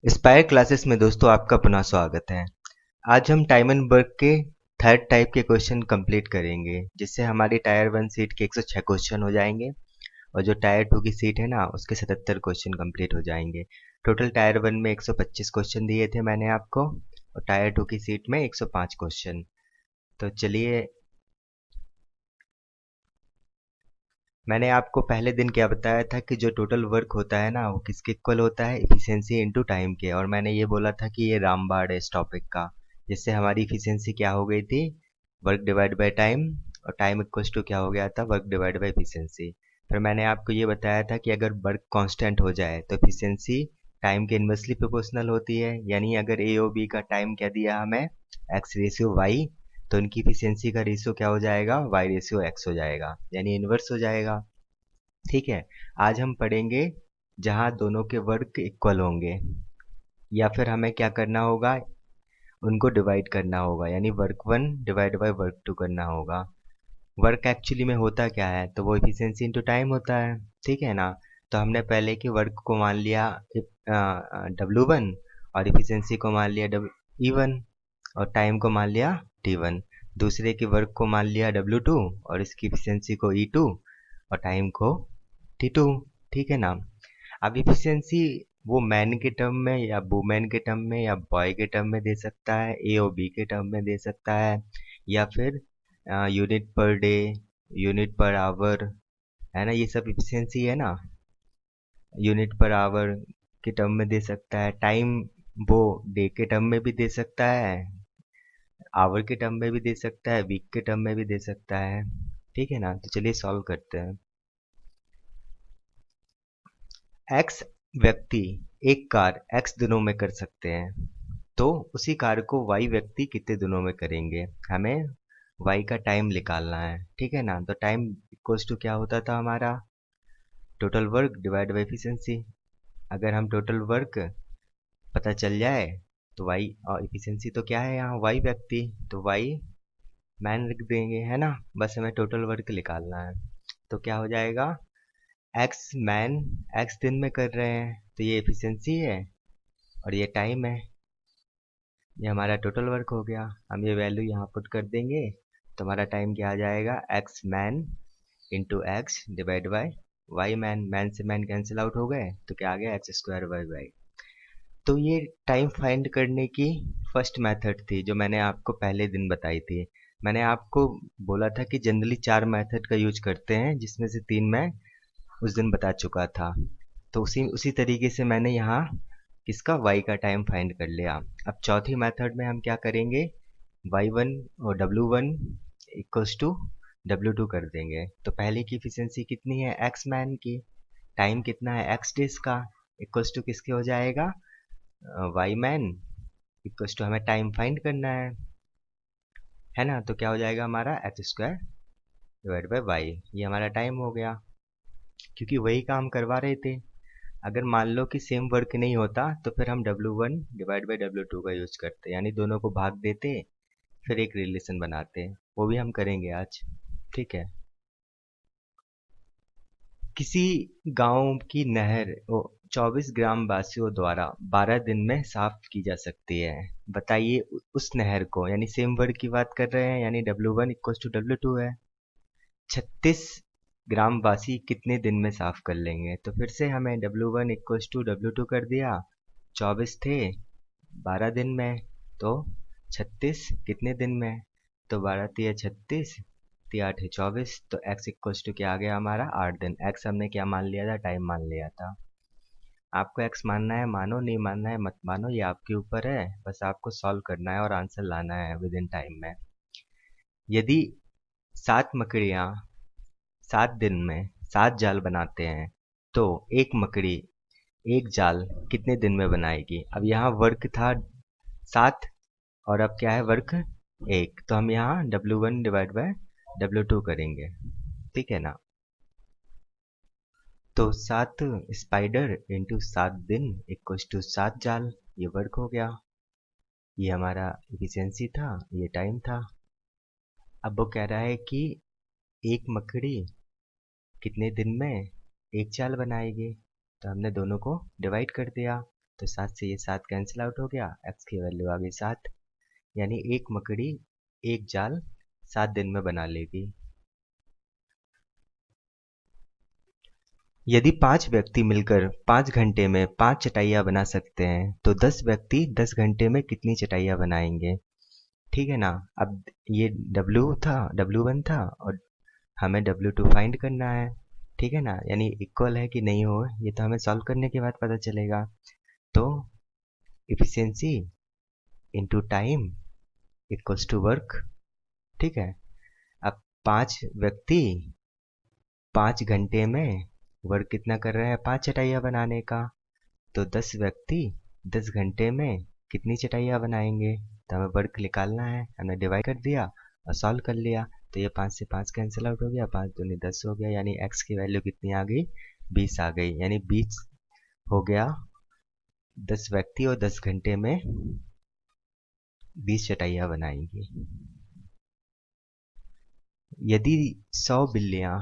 Spire classes में दोस्तों आपका पुनः स्वागत है। आज हम टाइम एंड वर्क के थर्ड टाइप के क्वेश्चन कंप्लीट करेंगे, जिससे हमारी टायर 1 सीट के 106 क्वेश्चन हो जाएंगे और जो टायर 2 की सीट है ना उसके 77 क्वेश्चन कंप्लीट हो जाएंगे। टोटल टायर 1 में 125 क्वेश्चन दिए थे मैंने आपको और टायर 2 की सीट में 105 क्वेश्चन। तो चलिए, मैंने आपको पहले दिन क्या बताया था कि जो टोटल वर्क होता है ना वो किसके इक्वल होता है, इफिशियंसी इनटू टाइम के। और मैंने ये बोला था कि ये रामबाण है इस टॉपिक का, जिससे हमारी इफिशियंसी क्या हो गई थी, वर्क डिवाइड बाय टाइम, और टाइम इक्वल्स टू क्या हो गया था, वर्क डिवाइड बाय इफिशियंसी। फिर मैंने आपको ये बताया था कि अगर वर्क कांस्टेंट हो जाए तो इफिशियंसी टाइम के इन्वर्सली प्रोपोर्शनल होती है। यानी अगर ए और बी का टाइम क्या दिया हमें, एक्स रेशियो वाई, तो इनकी इफिशियंसी का रेशियो क्या हो जाएगा, वाई रेशियो एक्स हो जाएगा, यानी इन्वर्स हो जाएगा। ठीक है। आज हम पढ़ेंगे जहाँ दोनों के वर्क इक्वल होंगे, या फिर हमें क्या करना होगा, उनको डिवाइड करना होगा, यानी वर्क 1 डिवाइड बाय वर्क 2 करना होगा। वर्क एक्चुअली में होता क्या है, तो वो इफिशियंसी इनटू टाइम होता है। ठीक है ना। तो हमने पहले कि वर्क को मान लिया W1 और इफिशियंसी को मान लिया E1 और टाइम को मान लिया T1। दूसरे के वर्क को मान लिया W2 और इसकी इफिशियंसी को E2 और टाइम को T2। ठीक है ना। अब इफिशियंसी वो मैन के टर्म में या वुमेन के टर्म में या बॉय के टर्म में दे सकता है, ए और बी के टर्म में दे सकता है, या फिर unit per day, unit per hour, है ना, ये सब इफिशियंसी है ना। यूनिट पर आवर के टर्म में दे सकता है, टाइम वो डे के टर्म में भी दे सकता है, आवर के टर्म में भी दे सकता है, वीक के टर्म में भी दे सकता है। ठीक है ना। तो चलिए सॉल्व करते हैं। एक्स व्यक्ति एक कार एक्स दिनों में कर सकते हैं, तो उसी कार को वाई व्यक्ति कितने दिनों में करेंगे। हमें वाई का टाइम निकालना है। ठीक है ना। तो टाइम इक्वल्स टू क्या होता था हमारा, total work divide by efficiency. अगर हम टोटल वर्क पता चल जाए तो वाई, और एफिशिएंसी तो क्या है यहाँ, वाई व्यक्ति, तो वाई मैन लिख देंगे, है ना। बस हमें टोटल वर्क निकालना है। तो क्या हो जाएगा, एक्स मैन एक्स दिन में कर रहे हैं, तो ये एफिशिएंसी है और ये टाइम है। ये हमारा टोटल वर्क हो गया। हम ये वैल्यू यहाँ पुट कर देंगे तो हमारा टाइम क्या आ जाएगा, x man into x divide by Y man. Man से मैन कैंसिल आउट हो गए तो क्या आ गया, एक्स स्क्वायर वाई वाई। तो ये टाइम फाइंड करने की फर्स्ट मेथड थी जो मैंने आपको पहले दिन बताई थी। मैंने आपको बोला था कि जनरली 4 मेथड का यूज करते हैं, जिसमें से 3 मैं उस दिन बता चुका था। तो उसी उसी तरीके से मैंने यहाँ किसका, y का टाइम फाइंड कर लिया। अब चौथी मेथड में हम क्या करेंगे, y1 और w1 इक्वल्स टू w2 कर देंगे। तो पहले की इफिशियंसी कितनी है, x मैन की, टाइम कितना है, x डेज का, इक्वल्स टू किसके हो जाएगा, y मैन, इक्वल्स टू हमें टाइम फाइंड करना है ना। तो क्या हो जाएगा हमारा, x square divide by y. ये हमारा टाइम हो गया, क्योंकि वही काम करवा रहे थे। अगर मान लो कि सेम वर्क नहीं होता तो फिर हम W1 डिवाइड बाई W2 का यूज करते, यानी दोनों को भाग देते, फिर एक रिलेशन बनाते। वो भी हम करेंगे आज। ठीक है। किसी गांव की नहर 24 ग्रामवासियों द्वारा 12 दिन में साफ की जा सकती है। बताइए उस नहर को, यानी सेम वर्क की बात कर रहे हैं, यानी W1 इक्वल टू W2 है। 36 ग्रामवासी कितने दिन में साफ कर लेंगे, तो फिर से हमें W1 इक्वल टू W2 कर दिया। 24 थे 12 दिन में, तो 36 कितने दिन में, तो 12 तिया 36, तिया 8 है 24, तो x इक्वल्स टू क्या आ गया हमारा, 8 दिन। x हमने क्या मान लिया था, टाइम मान लिया था। आपको x मानना है मानो, नहीं मानना है मत मानो, ये आपके ऊपर है। बस आपको सॉल्व करना है और आंसर लाना है विद इन टाइम में। यदि 7 मकड़ियाँ 7 दिन में 7 जाल बनाते हैं, तो एक मकड़ी एक जाल कितने दिन में बनाएगी। अब यहाँ वर्क था 7 और अब क्या है, वर्क 1, तो हम यहाँ W1 डिवाइड बाय W2 करेंगे। ठीक है ना। तो 7 स्पाइडर इंटू 7 दिन इक्वल्स टू 7 जाल, ये वर्क हो गया। ये हमारा इफिशियंसी था, ये टाइम था। अब वो कह रहा है कि एक मकड़ी कितने दिन में एक जाल बनाएगी, तो हमने दोनों को डिवाइड कर दिया। तो 7 से ये 7 कैंसिल आउट हो गया, x की वैल्यू आ गई 7। यानी एक मकड़ी एक जाल 7 दिन में बना लेगी। यदि 5 व्यक्ति मिलकर 5 घंटे में 5 चटाइयाँ बना सकते हैं तो 10 व्यक्ति 10 घंटे में कितनी चटाइयाँ बनाएंगे? ठीक है ना। अब ये W1 था और हमें W2 फाइंड करना है। ठीक है ना, यानी इक्वल है कि नहीं हो ये तो हमें सॉल्व करने के बाद पता चलेगा। तो efficiency into time equals to work. ठीक है। अब 5 व्यक्ति 5 घंटे में वर्क कितना कर रहे हैं? 5 चटाइयाँ बनाने का। तो 10 व्यक्ति 10 घंटे में कितनी चटाइयाँ बनाएंगे? तो हमें वर्क निकालना है। हमने डिवाइड कर दिया और सॉल्व कर लिया। तो ये 5 से 5 कैंसिल आउट हो गया, 5 दूनी 10 हो गया, यानी x की वैल्यू कितनी आ गई? 20 आ गई। यानी 20 हो गया 10 व्यक्ति और 10 घंटे में 20 चटाइयाँ बनाएंगी। यदि 100 बिल्लियाँ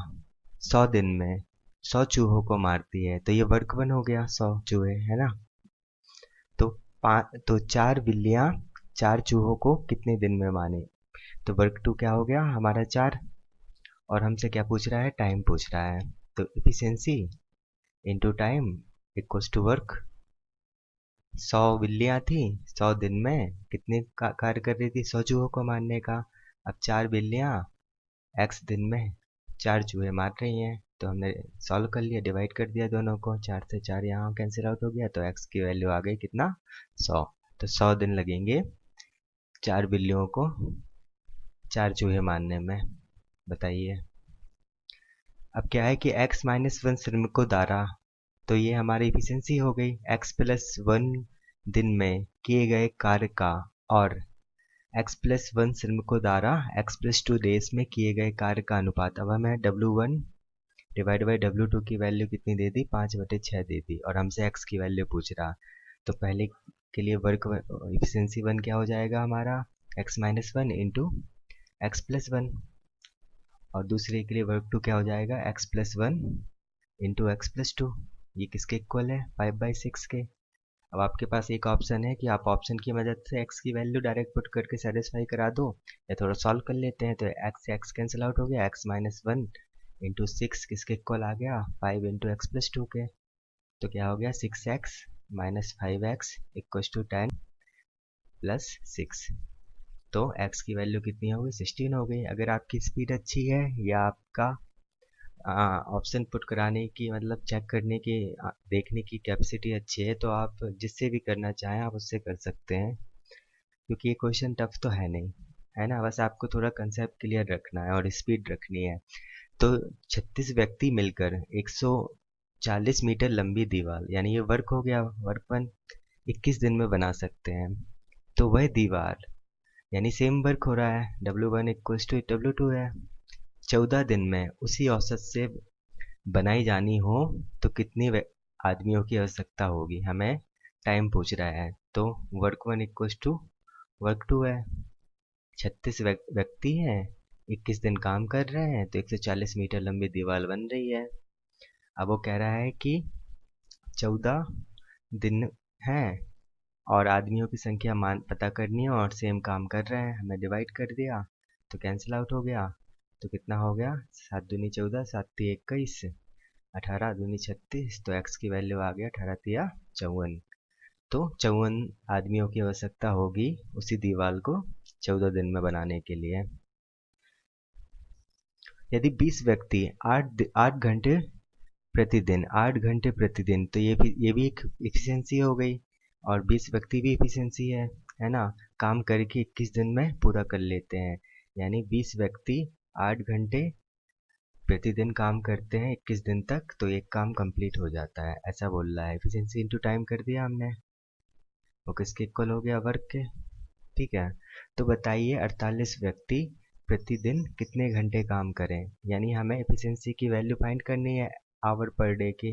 100 दिन में 100 चूहों को मारती है तो ये वर्क 1 हो गया, 100 चूहे है ना। तो तो 4 बिल्लियाँ 4 चूहों को कितने दिन में माने? तो वर्क 2 क्या हो गया हमारा? 4। और हमसे क्या पूछ रहा है? टाइम पूछ रहा है। तो efficiency into time equals to work. 100 बिल्लियाँ थी, 100 दिन में कितने कार्य कर रही थी? 100 चूहों को मारने का। अब 4 बिल्लियाँ x दिन में 4 चूहे मार रही हैं, तो हमने सॉल्व कर लिया, डिवाइड कर दिया दोनों को। 4 से 4 यहाँ कैंसिल आउट हो गया, तो x की वैल्यू आ गई कितना? 100। तो 100 दिन लगेंगे 4 बिल्लियों को 4 चूहे मारने में। बताइए। अब क्या है कि x माइनस 1 श्रमिकों द्वारा, तो ये हमारी इफिशियंसी हो गई। x प्लस 1 दिन में किए गए कार्य का और x प्लस 1 श्रमिकों द्वारा x प्लस 2 डेज में किए गए कार्य का अनुपात। अब हमें W1 डिवाइड बाई W2 की वैल्यू कितनी दे दी? 5/6 दे दी, और हमसे x की वैल्यू पूछ रहा। तो पहले के लिए वर्क इफिशियंसी 1 क्या हो जाएगा हमारा? x minus 1 into x plus 1, और दूसरे के लिए वर्क 2 क्या हो जाएगा? x plus 1 into x plus 2। ये किसके इक्वल है? 5/6 के। अब आपके पास एक ऑप्शन है कि आप ऑप्शन की मदद से x की वैल्यू डायरेक्ट पुट करके सेटिस्फाई करा दो, या थोड़ा सॉल्व कर लेते हैं। तो x से x कैंसिल आउट हो गया, x माइनस 1 इंटू 6 किसके इक्वल आ गया? 5 इंटू एक्स प्लस 2 के। तो क्या हो गया? 6x minus 5x equal to 10 plus 6। तो x की वैल्यू कितनी हो गई? 16 हो गई। अगर आपकी स्पीड अच्छी है या आपका ऑप्शन पुट कराने की मतलब चेक करने की देखने की कैपेसिटी अच्छी है, तो आप जिससे भी करना चाहें आप उससे कर सकते हैं, क्योंकि ये क्वेश्चन टफ तो है नहीं, है ना। बस आपको थोड़ा कंसेप्ट क्लियर रखना है और स्पीड रखनी है। तो 36 व्यक्ति मिलकर 140 मीटर लंबी दीवार, यानी ये वर्क हो गया, वर्क 1 21 दिन में बना सकते हैं। तो वह दीवार, यानी सेम वर्क हो रहा है, W1 इक्वल्स टू W2 है, 14 दिन में उसी औसत से बनाई जानी हो तो कितनी आदमियों की आवश्यकता होगी? हमें टाइम पूछ रहा है। तो वर्क 1 इक्वल्स टू वर्क 2 है। 36 व्यक्ति हैं, 21 दिन काम कर रहे हैं, तो 140 मीटर लंबी दीवार बन रही है। अब वो कह रहा है कि 14 दिन हैं और आदमियों की संख्या मान पता करनी है और सेम काम कर रहे हैं। हमने डिवाइड कर दिया तो कैंसिल आउट हो गया। तो कितना हो गया? 7 दूनी 14, 7 तिया 21, 18 दूनी 36। तो x की वैल्यू आ गया 18 तिया 54। तो 54 आदमियों की आवश्यकता होगी उसी दीवार को 14 दिन में बनाने के लिए। यदि 20 व्यक्ति 8 घंटे प्रतिदिन 8 घंटे प्रतिदिन, तो ये भी एक इफिशियंसी हो गई, और 20 व्यक्ति भी इफिशियंसी है ना। काम करके 21 दिन में पूरा कर लेते हैं, यानी 20 व्यक्ति 8 घंटे प्रतिदिन काम करते हैं 21 दिन तक, तो एक काम कंप्लीट हो जाता है, ऐसा बोल रहा है। एफिशिएंसी इनटू टाइम कर दिया हमने, वो किसके इक्वल हो गया? वर्क के। ठीक है। तो बताइए 48 व्यक्ति प्रतिदिन कितने घंटे काम करें, यानी हमें एफिशिएंसी की वैल्यू फाइंड करनी है आवर पर डे की,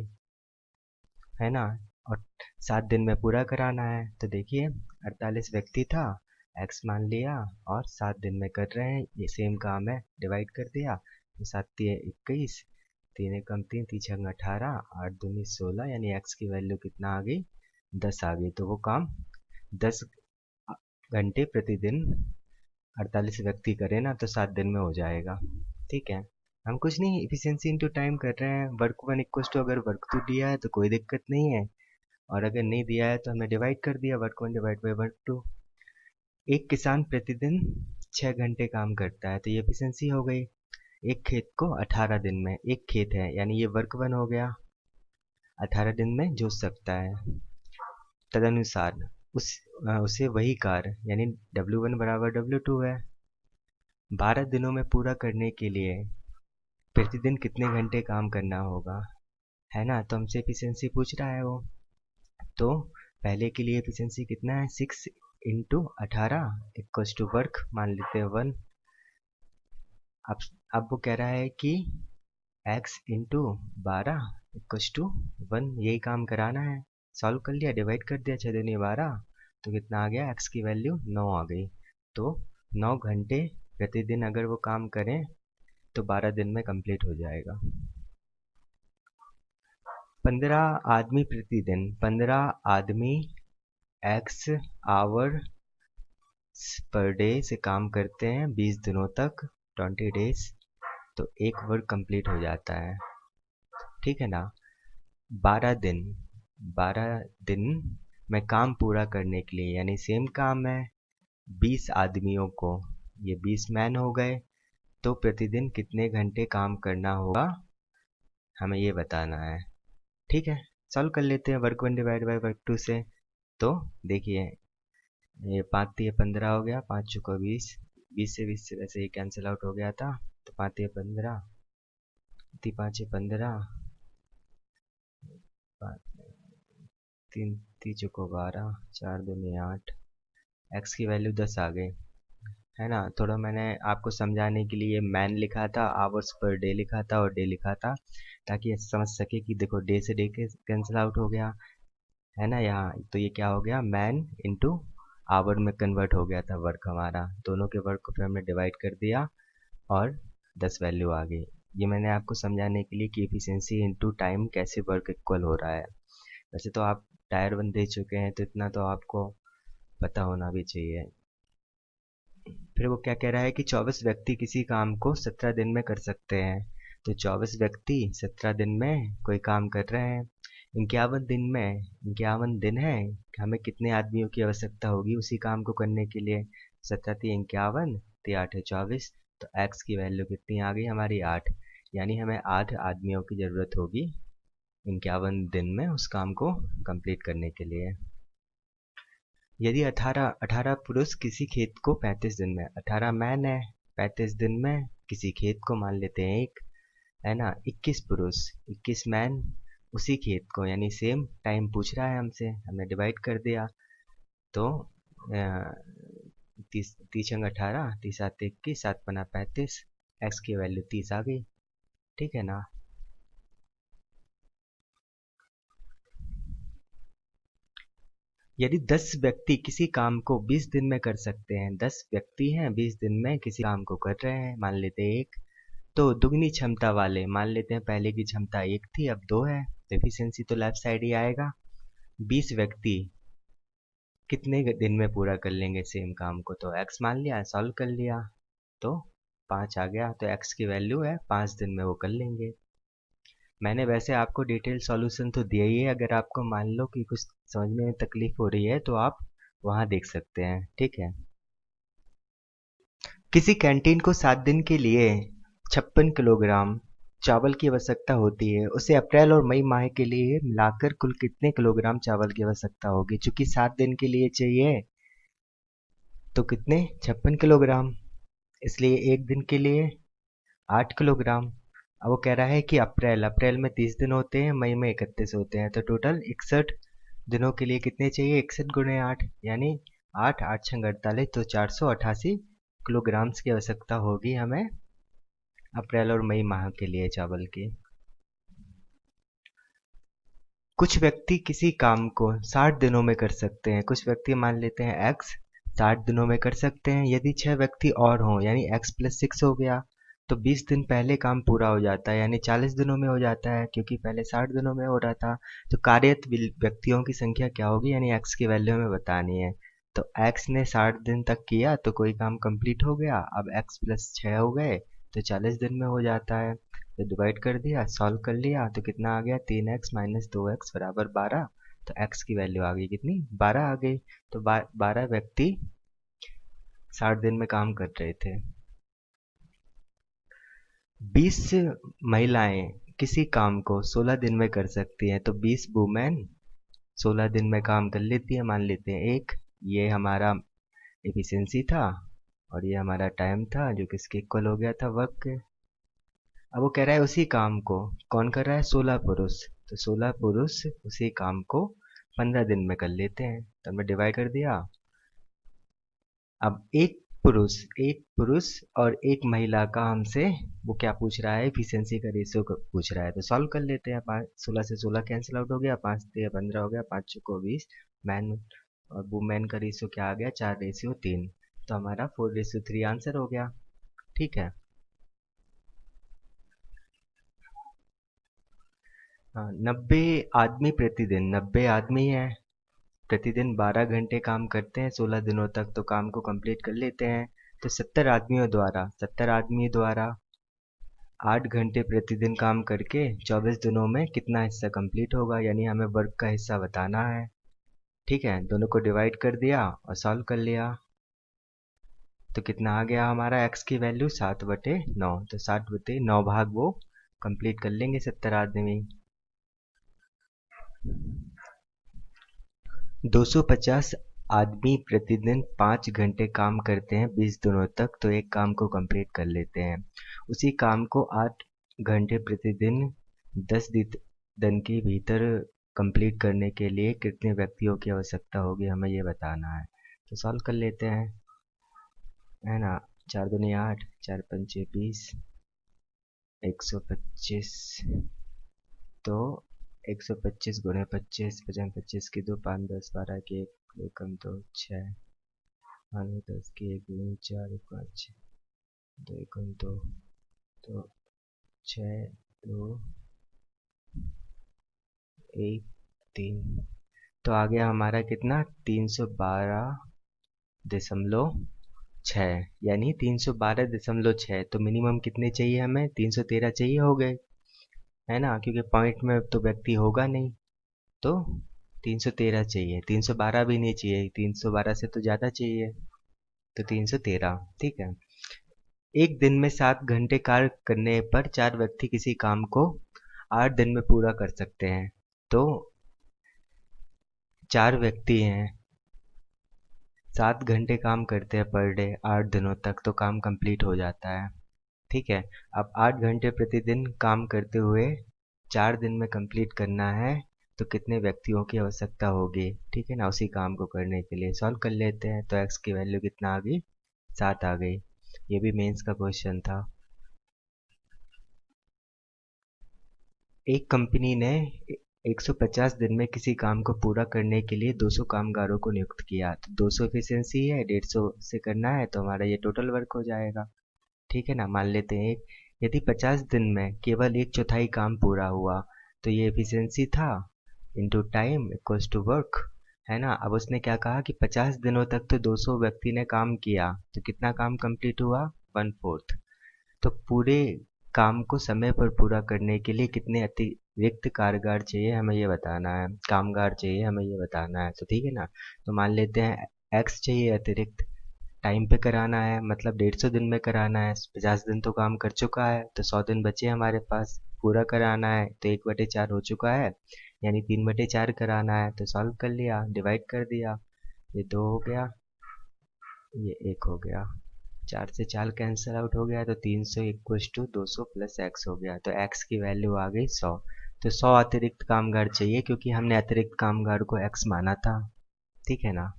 है ना। और 7 दिन में पूरा कराना है। तो देखिए 48 व्यक्ति था, x मान लिया, और 7 दिन में कर रहे हैं, ये सेम काम है, डिवाइड कर दिया। तो 7 तिया 21, 3 एकम 3, 3 छंग 18, 8 दूनी 16, यानी x की वैल्यू कितना आ गई? 10 आ गई, तो वो काम 10 घंटे प्रतिदिन 48 व्यक्ति करें ना तो 7 दिन में हो जाएगा। ठीक है, हम कुछ नहीं, इफिशिएंसी इनटू टाइम कर रहे हैं। वर्क वन इक्वल टू, अगर वर्क टू दिया है तो कोई दिक्कत नहीं है, और अगर नहीं दिया है तो हमने डिवाइड कर दिया, work one divide by work two. एक किसान प्रतिदिन 6 घंटे काम करता है, तो ये एफिशिएंसी हो गई। एक खेत को 18 दिन में, एक खेत है यानी ये वर्क वन हो गया, 18 दिन में जोत सकता है। तदनुसार उसे वही कार्य यानी W1 बराबर W2 है। 12 दिनों में पूरा करने के लिए प्रतिदिन कितने घंटे काम करना होगा, है ना। तो हमसे एफिशिएंसी पूछ रहा है वो, तो पहले के लिए एफिशिएंसी कितना है, 6 इंटू 18 इक्वल्स टू वर्क मान लेते हैं 1। अब वो कह रहा है कि x इंटू 12 इक्वल्स टू 1, यही काम कराना है। सॉल्व कर लिया, डिवाइड कर दिया, 6 दूनी 12, तो कितना आ गया, x की वैल्यू 9 आ गई। तो 9 घंटे प्रतिदिन अगर वो काम करें तो 12 दिन में कंप्लीट हो जाएगा। 15 आदमी प्रतिदिन, 15 आदमी x आवर पर डे से काम करते हैं 20 दिनों तक, 20 डेज, तो एक वर्क कंप्लीट हो जाता है। ठीक है ना। 12 दिन, 12 दिन में काम पूरा करने के लिए, यानी सेम काम है 20 आदमियों को, ये 20 मैन हो गए, तो प्रतिदिन कितने घंटे काम करना होगा हमें ये बताना है। ठीक है, सॉल्व कर लेते हैं work one divide by work two से। तो देखिए, ये 5 3 15 हो गया, 5 चुका 20, 20 से वैसे ये कैंसिल आउट हो गया था, तो 5 3 15, 5 15, 3 3 चुको 12, 4 दूनी 8, एक्स की वैल्यू 10 आ गई, है ना। थोड़ा मैंने आपको समझाने के लिए मैन लिखा था, आवर्स पर डे लिखा था और डे लिखा था, ताकि समझ सके कि देखो डे से डे के कैंसिल आउट हो गया, है ना यहाँ। तो ये क्या हो गया, मैन इंटू आवर में कन्वर्ट हो गया था वर्क हमारा, दोनों के वर्क को फिर हमने डिवाइड कर दिया और 10 वैल्यू आ गई। ये मैंने आपको समझाने के लिए कि एफिशिएंसी इंटू टाइम कैसे वर्क इक्वल हो रहा है। वैसे तो आप टायर 1 दे चुके हैं, तो इतना तो आपको पता होना भी चाहिए। फिर वो क्या कह रहा है कि 24 व्यक्ति किसी काम को 17 दिन में कर सकते हैं। तो 24 व्यक्ति 17 दिन में कोई काम कर रहे हैं। 51 दिन में, 51 दिन है, हमें कितने आदमियों की आवश्यकता होगी उसी काम को करने के लिए। 17 × 51 तो 8 है 24, तो x की वैल्यू कितनी आ गई हमारी 8, यानी हमें 8 आदमियों की ज़रूरत होगी 51 दिन में उस काम को कंप्लीट करने के लिए। यदि 18 पुरुष किसी खेत को 35 दिन में, 18 मैन है 35 दिन में किसी खेत को मान लेते हैं एक, है ना। 21 पुरुष 21 मैन उसी खेत को, यानी सेम टाइम पूछ रहा है हमसे, हमने डिवाइड कर दिया, तो 30 30 18, 30 7 21, 7 5 35, एक्स की वैल्यू 30 आ गई। ठीक है ना। यदि 10 व्यक्ति किसी काम को 20 दिन में कर सकते हैं, 10 व्यक्ति हैं 20 दिन में किसी काम को कर रहे हैं, मान लेते हैं एक, तो दुगनी क्षमता वाले, मान लेते हैं पहले की क्षमता 1 थी अब 2 है, तो एफिशिएंसी तो लेफ्ट साइड ही आएगा। 20 व्यक्ति कितने दिन में पूरा कर लेंगे सेम काम को, तो x मान लिया, सॉल्व कर लिया, तो 5 आ गया, तो x की वैल्यू है 5 दिन में वो कर लेंगे। मैंने वैसे आपको डिटेल सॉल्यूशन तो दिया ही है, अगर आपको मान लो कि कुछ समझ में तकलीफ हो रही है तो आप वहाँ देख सकते हैं। ठीक है। किसी कैंटीन को 7 दिन के लिए 56 किलोग्राम चावल की आवश्यकता होती है, उसे अप्रैल और मई माह के लिए मिलाकर कुल कितने किलोग्राम चावल की आवश्यकता होगी। चूंकि 7 दिन के लिए चाहिए तो कितने, 56 किलोग्राम, इसलिए एक दिन के लिए 8 किलोग्राम। अब वो कह रहा है कि अप्रैल में 30 दिन होते हैं, मई में 31 होते हैं, तो टोटल 61 दिनों के लिए कितने चाहिए, 61 गुणे 8, यानी 8 8 छंग 48, तो 488 किलोग्राम्स की आवश्यकता होगी हमें अप्रैल और मई माह के लिए चावल की। कुछ व्यक्ति किसी काम को 60 दिनों में कर सकते हैं, कुछ व्यक्ति मान लेते हैं x 60 दिनों में कर सकते हैं। यदि 6 व्यक्ति और हों, यानी x + 6 हो गया, तो 20 दिन पहले काम पूरा हो जाता है, यानी 40 दिनों में हो जाता है, क्योंकि पहले 60 दिनों में हो रहा था। तो कार्यरत व्यक्तियों की संख्या क्या होगी, यानी एक्स की वैल्यू हमें बतानी है। तो एक्स ने 60 दिन तक किया तो कोई काम कंप्लीट हो गया। अब एक्स प्लस 6 हो गए तो 40 दिन में हो जाता है। तो डिवाइड कर दिया, सॉल्व कर लिया, तो कितना आ गया, 3x माइनस 2x बराबर 12। तो x की वैल्यू आ गई कितनी, 12 आ गई। तो 12 व्यक्ति 60 दिन में काम कर रहे थे। 20 महिलाएं किसी काम को 16 दिन में कर सकती हैं, तो 20 वुमेन 16 दिन में काम कर लेती है, मान लेते हैं एक। ये हमारा एफिशिएंसी था और ये हमारा टाइम था जो किसके इक्वल हो गया था, वर्क के। अब वो कह रहा है उसी काम को कौन कर रहा है, 16 पुरुष। तो 16 पुरुष उसी काम को 15 दिन में कर लेते हैं। तो हमने डिवाइड कर दिया। अब एक पुरुष और एक महिला का हमसे वो क्या पूछ रहा है, एफिशिएंसी का रेशियो पूछ रहा है। तो सॉल्व कर लेते हैं। 16 से 16 कैंसिल आउट हो गया, 5 से 15 हो गया, 5 को 20। मैन और वुमेन का रेशियो क्या आ गया, 4:3। तो हमारा 4:3 आंसर हो गया। ठीक है। हाँ, 90 आदमी है, प्रतिदिन 12 घंटे काम करते हैं, 16 दिनों तक तो काम को कंप्लीट कर लेते हैं। तो 70 आदमियों द्वारा 8 घंटे प्रतिदिन काम करके 24 दिनों में कितना हिस्सा कंप्लीट होगा, यानी हमें वर्क का हिस्सा बताना है। ठीक है, दोनों को डिवाइड कर दिया और सॉल्व कर लिया। तो कितना आ गया हमारा x की वैल्यू, 7/9। तो 7/9 भाग वो कंप्लीट कर लेंगे 70 आदमी। 250 आदमी प्रतिदिन 5 घंटे काम करते हैं 20 दिनों तक, तो एक काम को कंप्लीट कर लेते हैं। उसी काम को 8 घंटे प्रतिदिन 10 दिन के भीतर कंप्लीट करने के लिए कितने व्यक्तियों की आवश्यकता होगी, हमें ये बताना है। तो सॉल्व कर लेते हैं, है ना। 4 दूनी 8, 4 पंचे 20, 125। तो 125 गुणे 25, 25 की 2, 5 10 12 की 1, 2 कम 2 6, 10 की 1 दूनी 4, 5 2 एकम 2, तो 6 2 1 3। तो आ गया हमारा कितना, 312.6, यानी 312.6। तो मिनिमम कितने चाहिए हमें, 313 चाहिए हो गए, है ना, क्योंकि पॉइंट में तो व्यक्ति होगा नहीं। तो 313 चाहिए, 312 भी नहीं चाहिए, 312 से तो ज़्यादा चाहिए। तो 313, ठीक है। एक दिन में 7 घंटे कार्य करने पर 4 व्यक्ति किसी काम को 8 दिन में पूरा कर सकते हैं। तो 4 व्यक्ति हैं, 7 घंटे काम करते हैं पर डे 8 दिनों तक, तो काम कंप्लीट हो जाता है। ठीक है। अब 8 घंटे प्रतिदिन काम करते हुए 4 दिन में कंप्लीट करना है, तो कितने व्यक्तियों की आवश्यकता होगी, ठीक है ना, उसी काम को करने के लिए। सॉल्व कर लेते हैं। तो x की वैल्यू कितना आ गई, 7 आ गई। ये भी मेंस का क्वेश्चन था। एक कंपनी ने 150 दिन में किसी काम को पूरा करने के लिए 200 कामगारों को नियुक्त किया। तो 200 एफिशिएंसी है, 150 से करना है, तो हमारा ये टोटल वर्क हो जाएगा। ठीक है ना। मान लेते हैं यदि 50 दिन में केवल 1/4 काम पूरा हुआ, तो ये एफिशिएंसी था into time equals to work, है ना। अब उसने क्या कहा कि 50 दिनों तक तो 200 व्यक्ति ने काम किया, तो कितना काम कंप्लीट हुआ, 1/4। तो पूरे काम को समय पर पूरा करने के लिए कितने अतिरिक्त कारगर चाहिए, हमें ये बताना है, कामगार चाहिए, हमें ये बताना है। तो ठीक है ना। तो मान लेते हैं एक्स चाहिए अतिरिक्त, टाइम पे कराना है, मतलब 150 दिन में कराना है। 50 दिन तो काम कर चुका है, तो 100 दिन बचे हमारे पास, पूरा कराना है। तो 1/4 हो चुका है, यानी 3/4 कराना है। तो सॉल्व कर लिया, डिवाइड कर दिया, ये 2 हो गया, ये 1 हो गया, 4 से 4 कैंसिल आउट हो गया, तो 300 इक्वल्स टू 200 प्लस एक्स हो गया। तो एक्स की वैल्यू आ गई 100। तो 100 अतिरिक्त कामगार चाहिए, क्योंकि हमने अतिरिक्त कामगार को एक्स माना था। ठीक है ना।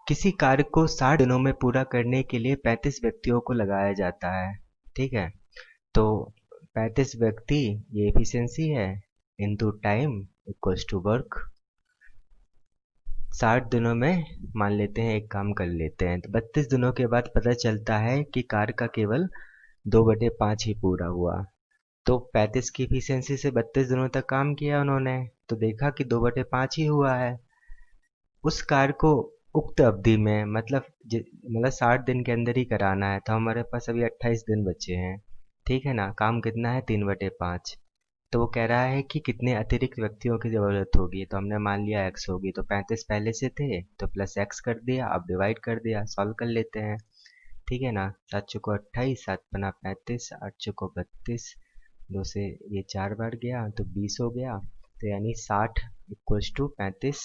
किसी कार्य को 60 दिनों में पूरा करने के लिए 35 व्यक्तियों को लगाया जाता है। ठीक है। तो 35 व्यक्ति ये एफिशिएंसी है, into time equals to work. 60 दिनों में मान लेते हैं एक काम कर लेते हैं, तो 32 दिनों के बाद पता चलता है कि कार का केवल 2/5 ही पूरा हुआ। तो 35 की एफिशिएंसी से 32 दिनों तक काम किया उन्होंने, तो देखा कि 2/5 ही हुआ है। उस कार्य को उक्त अवधि में मतलब 60 दिन के अंदर ही कराना है, तो हमारे पास अभी 28 दिन बचे हैं। ठीक है ना, काम कितना है 3/5। तो वो कह रहा है कि कितने अतिरिक्त व्यक्तियों की जरूरत होगी, तो हमने मान लिया x होगी, तो 35 पहले से थे तो प्लस x कर दिया, अब डिवाइड कर दिया, सॉल्व कर लेते हैं। ठीक है ना, 7 चौको 28, 7 पना 35, 8 चौको 32, 2 से ये 4 बार गया तो 20 हो गया। तो यानी 60 इक्वल्स टू 35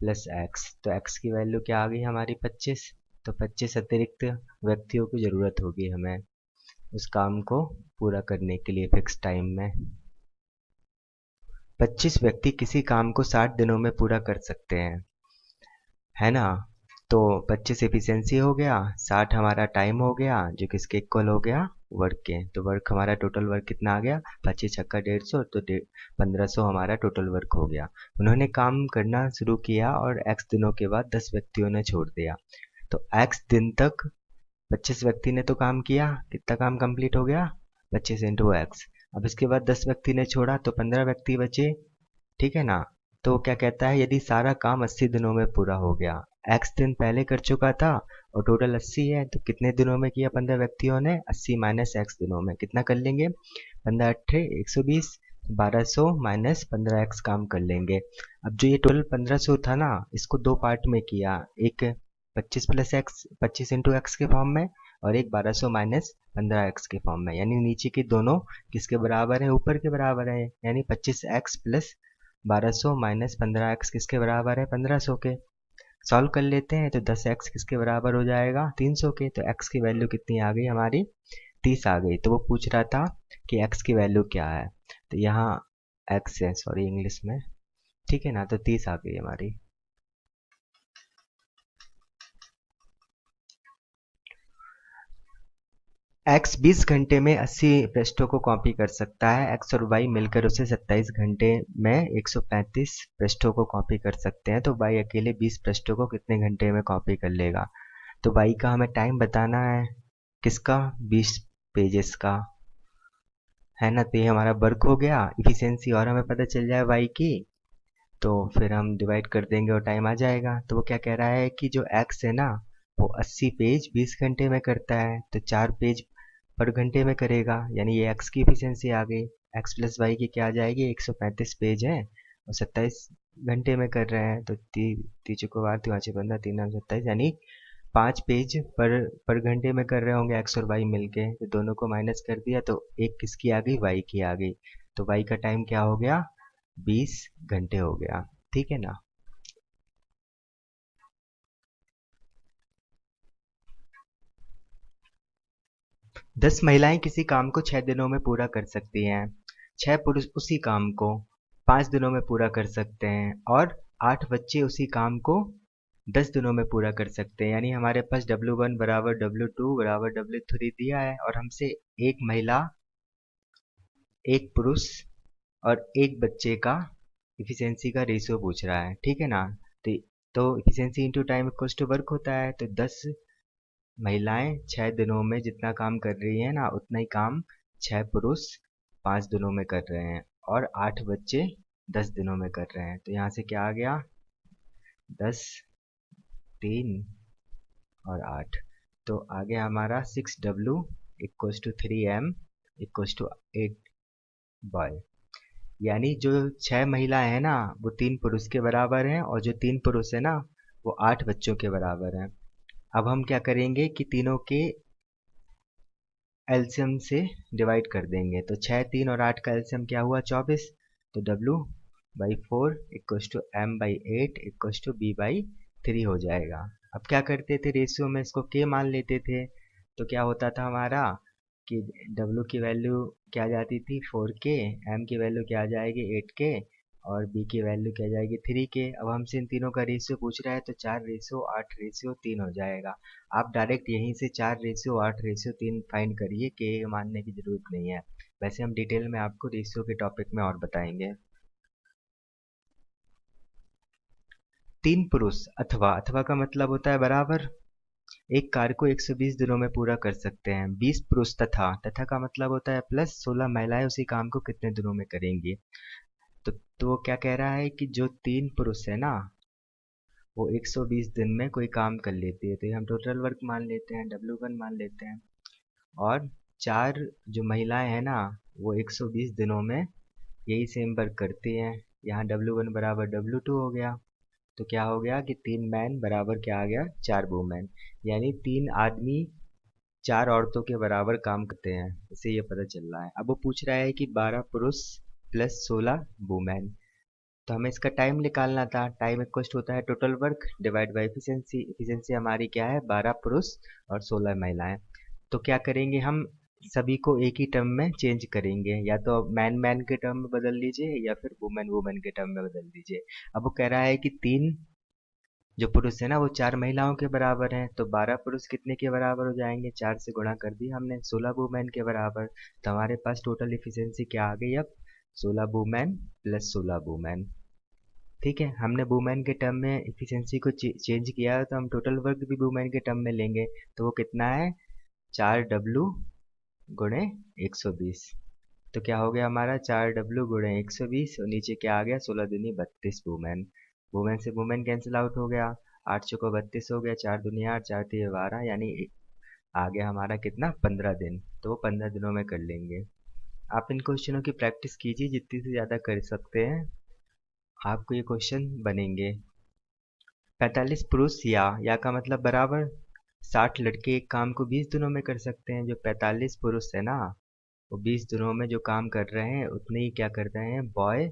प्लस एक्स, तो एक्स की वैल्यू क्या आ गई हमारी 25। तो 25 अतिरिक्त व्यक्तियों की ज़रूरत होगी हमें उस काम को पूरा करने के लिए फिक्स टाइम में। 25 व्यक्ति किसी काम को 60 दिनों में पूरा कर सकते हैं, है ना। तो 25 एफिशिएंसी हो गया, 60 हमारा टाइम हो गया, जो किसके इक्वल हो गया वर्क के। तो वर्क हमारा टोटल वर्क कितना आ गया, 25 छक्का 150, तो 1500 हमारा टोटल वर्क हो गया। उन्होंने काम करना शुरू किया और x दिनों के बाद 10 व्यक्तियों ने छोड़ दिया। तो x दिन तक 25 व्यक्ति ने तो काम किया, कितना काम कंप्लीट हो गया 25 इंटू एक्स। अब इसके बाद 10 व्यक्ति ने छोड़ा तो 15 व्यक्ति बचे। ठीक है ना। तो क्या कहता है, यदि सारा काम 80 दिनों में पूरा हो गया, एक्स दिन पहले कर चुका था और टोटल 80 है, तो कितने दिनों में किया 15 व्यक्तियों ने, 80 माइनस एक्स दिनों में कितना कर लेंगे, 15 अट्ठे 120, 1200 माइनस 15 एक्स काम कर लेंगे। अब जो ये टोटल 1500 था ना, इसको दो पार्ट में किया, एक 25 प्लस एक्स 25 इंटू एक्स के फॉर्म में, और एक 1200 माइनस 15 एक्स के फॉर्म में। यानी नीचे की दोनों किसके बराबर है, ऊपर के बराबर है, यानी 25 एक्स प्लस 1200 माइनस 15 एक्स किसके बराबर है 1500 के। सॉल्व कर लेते हैं, तो 10 एक्स किसके बराबर हो जाएगा 300 के। तो एक्स की वैल्यू कितनी आ गई हमारी 30 आ गई। तो वो पूछ रहा था कि एक्स की वैल्यू क्या है, तो यहाँ एक्स है, सॉरी इंग्लिश में। ठीक है ना, तो 30 आ गई हमारी। एक्स 20 घंटे में 80 पृष्ठों को कॉपी कर सकता है, एक्स और वाई मिलकर उसे 27 घंटे में 135 पृष्ठों को कॉपी कर सकते हैं। तो वाई अकेले 20 पृष्ठों को कितने घंटे में कॉपी कर लेगा। तो वाई का हमें टाइम बताना है, किसका 20 पेजेस का, है ना। तो ये हमारा वर्क हो गया, इफिशियंसी और हमें पता चल जाए वाई की, तो फिर हम डिवाइड कर देंगे और टाइम आ जाएगा। तो वो क्या कह रहा है कि जो एक्स है ना, वो 80 पेज 20 घंटे में करता है, तो 4 पेज पर घंटे में करेगा, यानी ये एक्स की एफिशिएंसी आ गई। एक्स प्लस वाई की क्या आ जाएगी, 135 पेज है और 27 घंटे में कर रहे हैं, तो तीन को बार 3 5 15 3 27, यानी 5 पेज पर घंटे में कर रहे होंगे एक्स और वाई मिलके। तो दोनों को माइनस कर दिया, तो एक किसकी आ गई, वाई की आ गई। तो वाई का टाइम क्या हो गया 20 घंटे हो गया। ठीक है ना। 10 महिलाएं किसी काम को 6 दिनों में पूरा कर सकती हैं, 6 पुरुष उसी काम को 5 दिनों में पूरा कर सकते हैं, और 8 बच्चे उसी काम को 10 दिनों में पूरा कर सकते हैं। यानी हमारे पास W1 बराबर W2 बराबर W3 दिया है, और हमसे एक महिला, एक पुरुष और एक बच्चे का इफिशियंसी का रेशियो पूछ रहा है। ठीक है ना। तो efficiency into time equals to work होता है। तो 10 महिलाएं 6 दिनों में जितना काम कर रही हैं ना, उतना ही काम 6 पुरुष 5 दिनों में कर रहे हैं, और 8 बच्चे 10 दिनों में कर रहे हैं। तो यहाँ से क्या आ गया 10 3 और 8, तो आ गया हमारा 6W equals to 3M equals to 8 boy. यानी जो 6 महिलाएं हैं ना, वो 3 पुरुष के बराबर हैं, और जो 3 पुरुष है ना, वो 8 बच्चों के बराबर हैं। अब हम क्या करेंगे कि तीनों के एलसीएम से डिवाइड कर देंगे। तो 6 3 और 8 का एलसीएम क्या हुआ 24। तो W/4 equals to M/8 equals to B/3 हो जाएगा। अब क्या करते थे, रेशियो में इसको K मान लेते थे। तो क्या होता था हमारा कि W की वैल्यू क्या आ जाती थी 4K, M की वैल्यू क्या आ जाएगी 8K, और B की वैल्यू क्या आ जाएगी 3K। अब हमसे इन तीनों का रेशियो पूछ रहा है, तो 4:8:3 हो जाएगा। आप डायरेक्ट यहीं से 4:8:3 फाइंड करिए, के मानने की जरूरत नहीं है। वैसे हम डिटेल में आपको रेशियो के टॉपिक में और बताएंगे। तीन पुरुष अथवा अथवा का मतलब होता है बराबर एक कार्य को 120 दिनों में पूरा कर सकते हैं। 20 पुरुष तथा तथा का मतलब होता है प्लस 16 महिलाएं उसी काम को कितने दिनों में करेंगी। तो वो क्या कह रहा है कि जो तीन पुरुष है ना वो 120 दिन में कोई काम कर लेती है, तो ये हम टोटल वर्क मान लेते हैं, W1 मान लेते हैं। और चार जो महिलाएं हैं ना वो 120 दिनों में यही सेम वर्क करती हैं। यहाँ W1 बराबर W2 हो गया। तो क्या हो गया कि तीन मैन बराबर क्या आ गया, चार वुमेन। यानी तीन आदमी चार औरतों के बराबर काम करते हैं, इससे ये पता चल रहा है। अब वो पूछ रहा है कि 12 पुरुष प्लस 16 वुमेन, तो हमें इसका टाइम निकालना था। टाइम इक्वल होता है total work divide by efficiency. Efficiency हमारी क्या है, 12 पुरुष और 16 महिलाएं। तो क्या करेंगे हम, सभी को एक ही टर्म में चेंज करेंगे, या तो मैन मैन के टर्म में बदल लीजिए या फिर वुमेन वुमेन के टर्म में बदल दीजिए। अब वो कह रहा है कि तीन जो पुरुष है ना वो चार महिलाओं के बराबर हैं, तो 12 पुरुष कितने के बराबर हो जाएंगे, चार से गुणा कर दिया हमने, 16 वुमेन के बराबर। तो हमारे पास टोटल इफिशियंसी क्या आ गई अब, 16 वुमेन प्लस 16 वुमेन। ठीक है, हमने वुमेन के टर्म में इफिशियंसी को चेंज किया है, तो हम टोटल वर्क भी वुमेन के टर्म में लेंगे। तो वो कितना है, 4W गुणे 120। तो क्या हो गया हमारा, 4W गुणे 120 और नीचे क्या आ गया, 16 दूनी 32 वुमेन। वुमेन से वुमेन कैंसिल आउट हो गया, 8 चौको 32 हो गया, 4 दूनी 8, 4 तीन 12, यानी आ गया हमारा कितना, 15 दिन। तो वो 15 दिनों में कर लेंगे। आप इन क्वेश्चनों की प्रैक्टिस कीजिए, जितनी से ज़्यादा कर सकते हैं आपको ये क्वेश्चन बनेंगे। 45 पुरुष या का मतलब बराबर 60 लड़के एक काम को 20 दिनों में कर सकते हैं। जो 45 पुरुष है ना वो 20 दिनों में जो काम कर रहे हैं उतने ही क्या कर रहे हैं, बॉय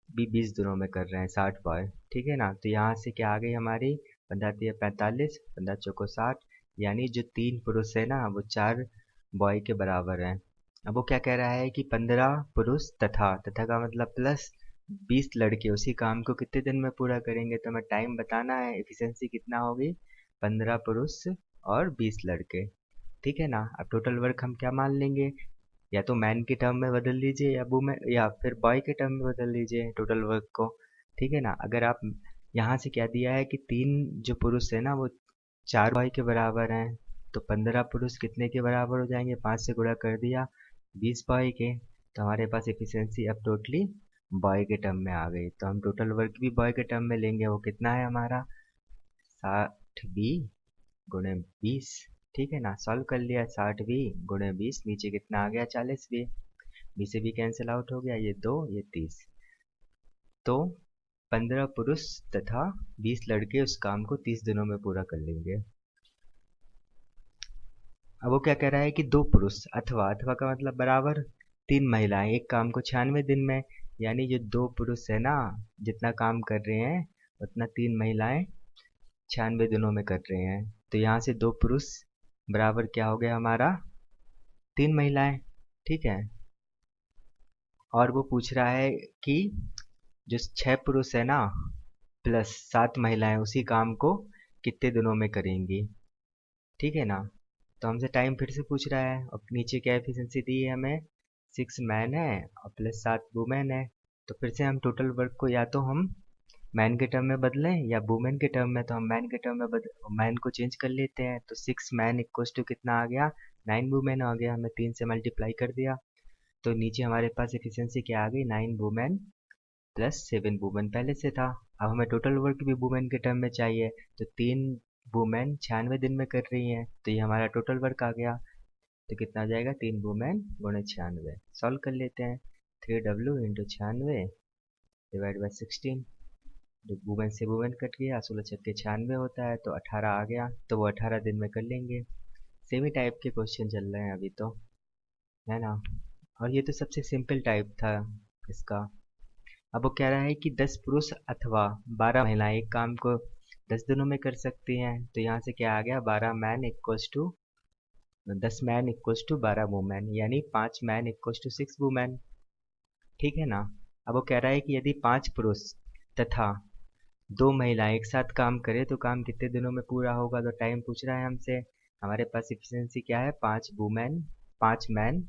भी 20 दिनों में कर रहे हैं, 60 बॉय। ठीक है ना, तो यहाँ से क्या आ गई हमारी, 15 45, 15 चौको 60, यानी जो तीन पुरुष है ना वो चार बॉय के बराबर हैं। अब वो क्या कह रहा है कि 15 पुरुष तथा तथा का मतलब प्लस 20 लड़के उसी काम को कितने दिन में पूरा करेंगे। तो हमें टाइम बताना है, एफिशिएंसी कितना होगी, 15 पुरुष और 20 लड़के। ठीक है ना, अब टोटल वर्क हम क्या मान लेंगे, या तो मैन के टर्म में बदल लीजिए या वुमेन या फिर बॉय के टर्म में बदल लीजिए टोटल वर्क को। ठीक है ना, अगर आप यहाँ से क्या दिया है कि तीन जो पुरुष है ना वो चार बॉय के बराबर हैं, तो 15 पुरुष कितने के बराबर हो जाएंगे, 5 से गुणा कर दिया 20 बॉय के। तो हमारे पास एफिशिएंसी अब टोटली बॉय के टर्म में आ गई। तो हम टोटल वर्क भी बॉय के टर्म में लेंगे, वो कितना है हमारा, 60B गुणे 20। ठीक है ना, सॉल्व कर लिया, 60B गुणे 20, नीचे कितना आ गया, 40B। बी से भी कैंसिल आउट हो गया, ये 2 ये 30। तो 15 पुरुष तथा 20 लड़के उस काम को 30 दिनों में पूरा कर लेंगे। अब वो क्या कह रहा है कि दो पुरुष अथवा अथवा का मतलब बराबर तीन महिलाएं एक काम को 96 दिन में, यानी जो दो पुरुष है ना जितना काम कर रहे हैं उतना तीन महिलाएं 96 दिनों में कर रहे हैं। तो यहाँ से दो पुरुष बराबर क्या हो गया हमारा, तीन महिलाएं। ठीक है, और वो पूछ रहा है कि जो 6 पुरुष है ना प्लस 7 महिलाएं उसी काम को कितने दिनों में करेंगी। ठीक है ना, तो हमसे टाइम फिर से पूछ रहा है, और नीचे क्या एफिशिएंसी दी है हमें, 6 मैन है और प्लस 7 वुमेन है। तो फिर से हम टोटल वर्क को या तो हम मैन के टर्म में बदलें या वुमेन के टर्म में, तो हम मैन के टर्म में मैन को चेंज कर लेते हैं। तो 6 मैन इक्वल्स टू कितना आ गया, 9 वुमेन आ गया, हमने 3 से मल्टीप्लाई कर दिया। तो नीचे हमारे पास एफिशिएंसी क्या आ गई, 9 वुमेन प्लस 7 वुमेन पहले से था। अब हमें टोटल वर्क भी वुमेन के टर्म में चाहिए, तो तीन वुमेन 96 दिन में कर रही हैं, तो ये हमारा टोटल वर्क आ गया। तो कितना आ जाएगा, 3 वुमेन गुणे 96। सॉल्व कर लेते हैं, 3W इंटू 96 डिवाइड बाई 16। जो वुमेन से वुमेन कट गया, 16 छक्के 96 होता है, तो 18 आ गया, तो वो 18 दिन में कर लेंगे। सेमी टाइप के क्वेश्चन चल रहे हैं अभी तो, है ना, और ये तो सबसे सिंपल टाइप था इसका। अब वो कह रहा है कि 10 पुरुष अथवा 12 महिलाएं एक काम को 10 दिनों में कर सकती हैं। तो यहाँ से क्या आ गया, 12 man equals to 10 man equals to 12 women, यानी 5 मैन इक्वल्स टू 6 वुमेन। ठीक है ना, अब वो कह रहा है कि यदि 5 पुरुष तथा 2 महिलाएं एक साथ काम करें तो काम कितने दिनों में पूरा होगा। तो टाइम पूछ रहा है हमसे, हमारे पास एफिशिएंसी क्या है, 5 मैन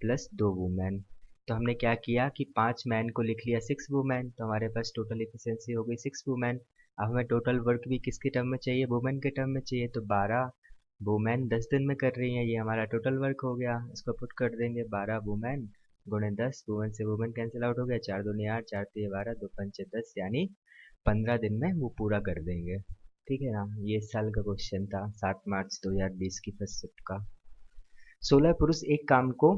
प्लस 2 वुमेन। तो हमने क्या किया कि 5 मैन को लिख लिया 6 वुमेन, तो हमारे पास टोटल एफिशिएंसी हो गई 6 वुमेन। अब हमें टोटल वर्क भी किसके टर्म में चाहिए, वुमेन के टर्म में चाहिए, तो 12 वुमेन 10 दिन में कर रही हैं, ये हमारा टोटल वर्क हो गया। इसको पुट कर देंगे 12 वुमेन गुणे 10, वुमेन से वुमेन कैंसिल आउट हो गया, 4 दूनी 8, 4 3 12, 2 5 10, यानी 15 दिन में वो पूरा कर देंगे। ठीक है ना, ये इस साल का क्वेश्चन था 7 मार्च 2020 की फर्स्ट शिफ्ट का। 16 पुरुष एक काम को,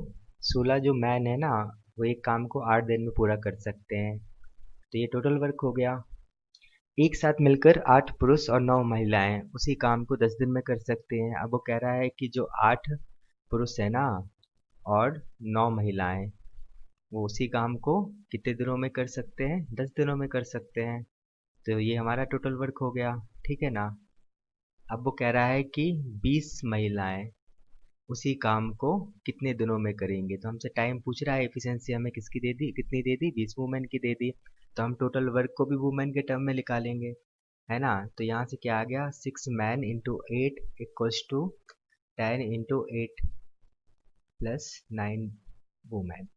16 जो मैन है ना, वो एक काम को 8 दिन में पूरा कर सकते हैं, तो ये टोटल वर्क हो गया। एक साथ मिलकर 8 पुरुष और 9 महिलाएं उसी काम को 10 दिन में कर सकते हैं। अब वो कह रहा है कि जो 8 पुरुष है ना और 9 महिलाएं, वो उसी काम को कितने दिनों में कर सकते हैं, 10 दिनों में कर सकते हैं, तो ये हमारा टोटल वर्क हो गया। ठीक है ना। अब वो कह रहा है कि 20 महिलाएं उसी काम को कितने दिनों में करेंगे, तो हमसे टाइम पूछ रहा है। एफिशिएंसी हमें किसकी दे दी, कितनी दे दी, 20 वुमेन की दे दी, तो हम टोटल वर्क को भी वुमेन के टर्म में निकालेंगे, है ना। तो यहाँ से क्या आ गया, 6 man into 8 equals to 10 into 8 plus 9 women.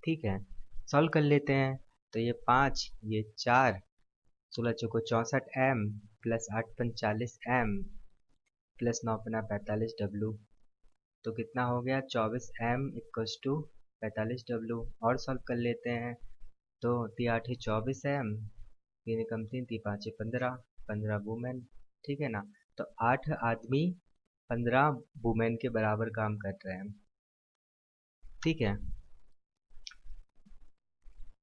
ठीक है, सॉल्व कर लेते हैं। तो ये 5, ये 4, 16 चौको 64 एम प्लस 8 पंच 40 एम प्लस 9 पना 45 डब्लू, तो कितना हो गया 24 एम इक्वल्स टू 45 डब्लू। और सॉल्व कर लेते हैं। तो 3 8 24 एम, 3 एकम 3, 3 5 15, 15 वुमेन। ठीक है ना, तो 8 आदमी 15 वुमेन के बराबर काम कर रहे हैं। ठीक है,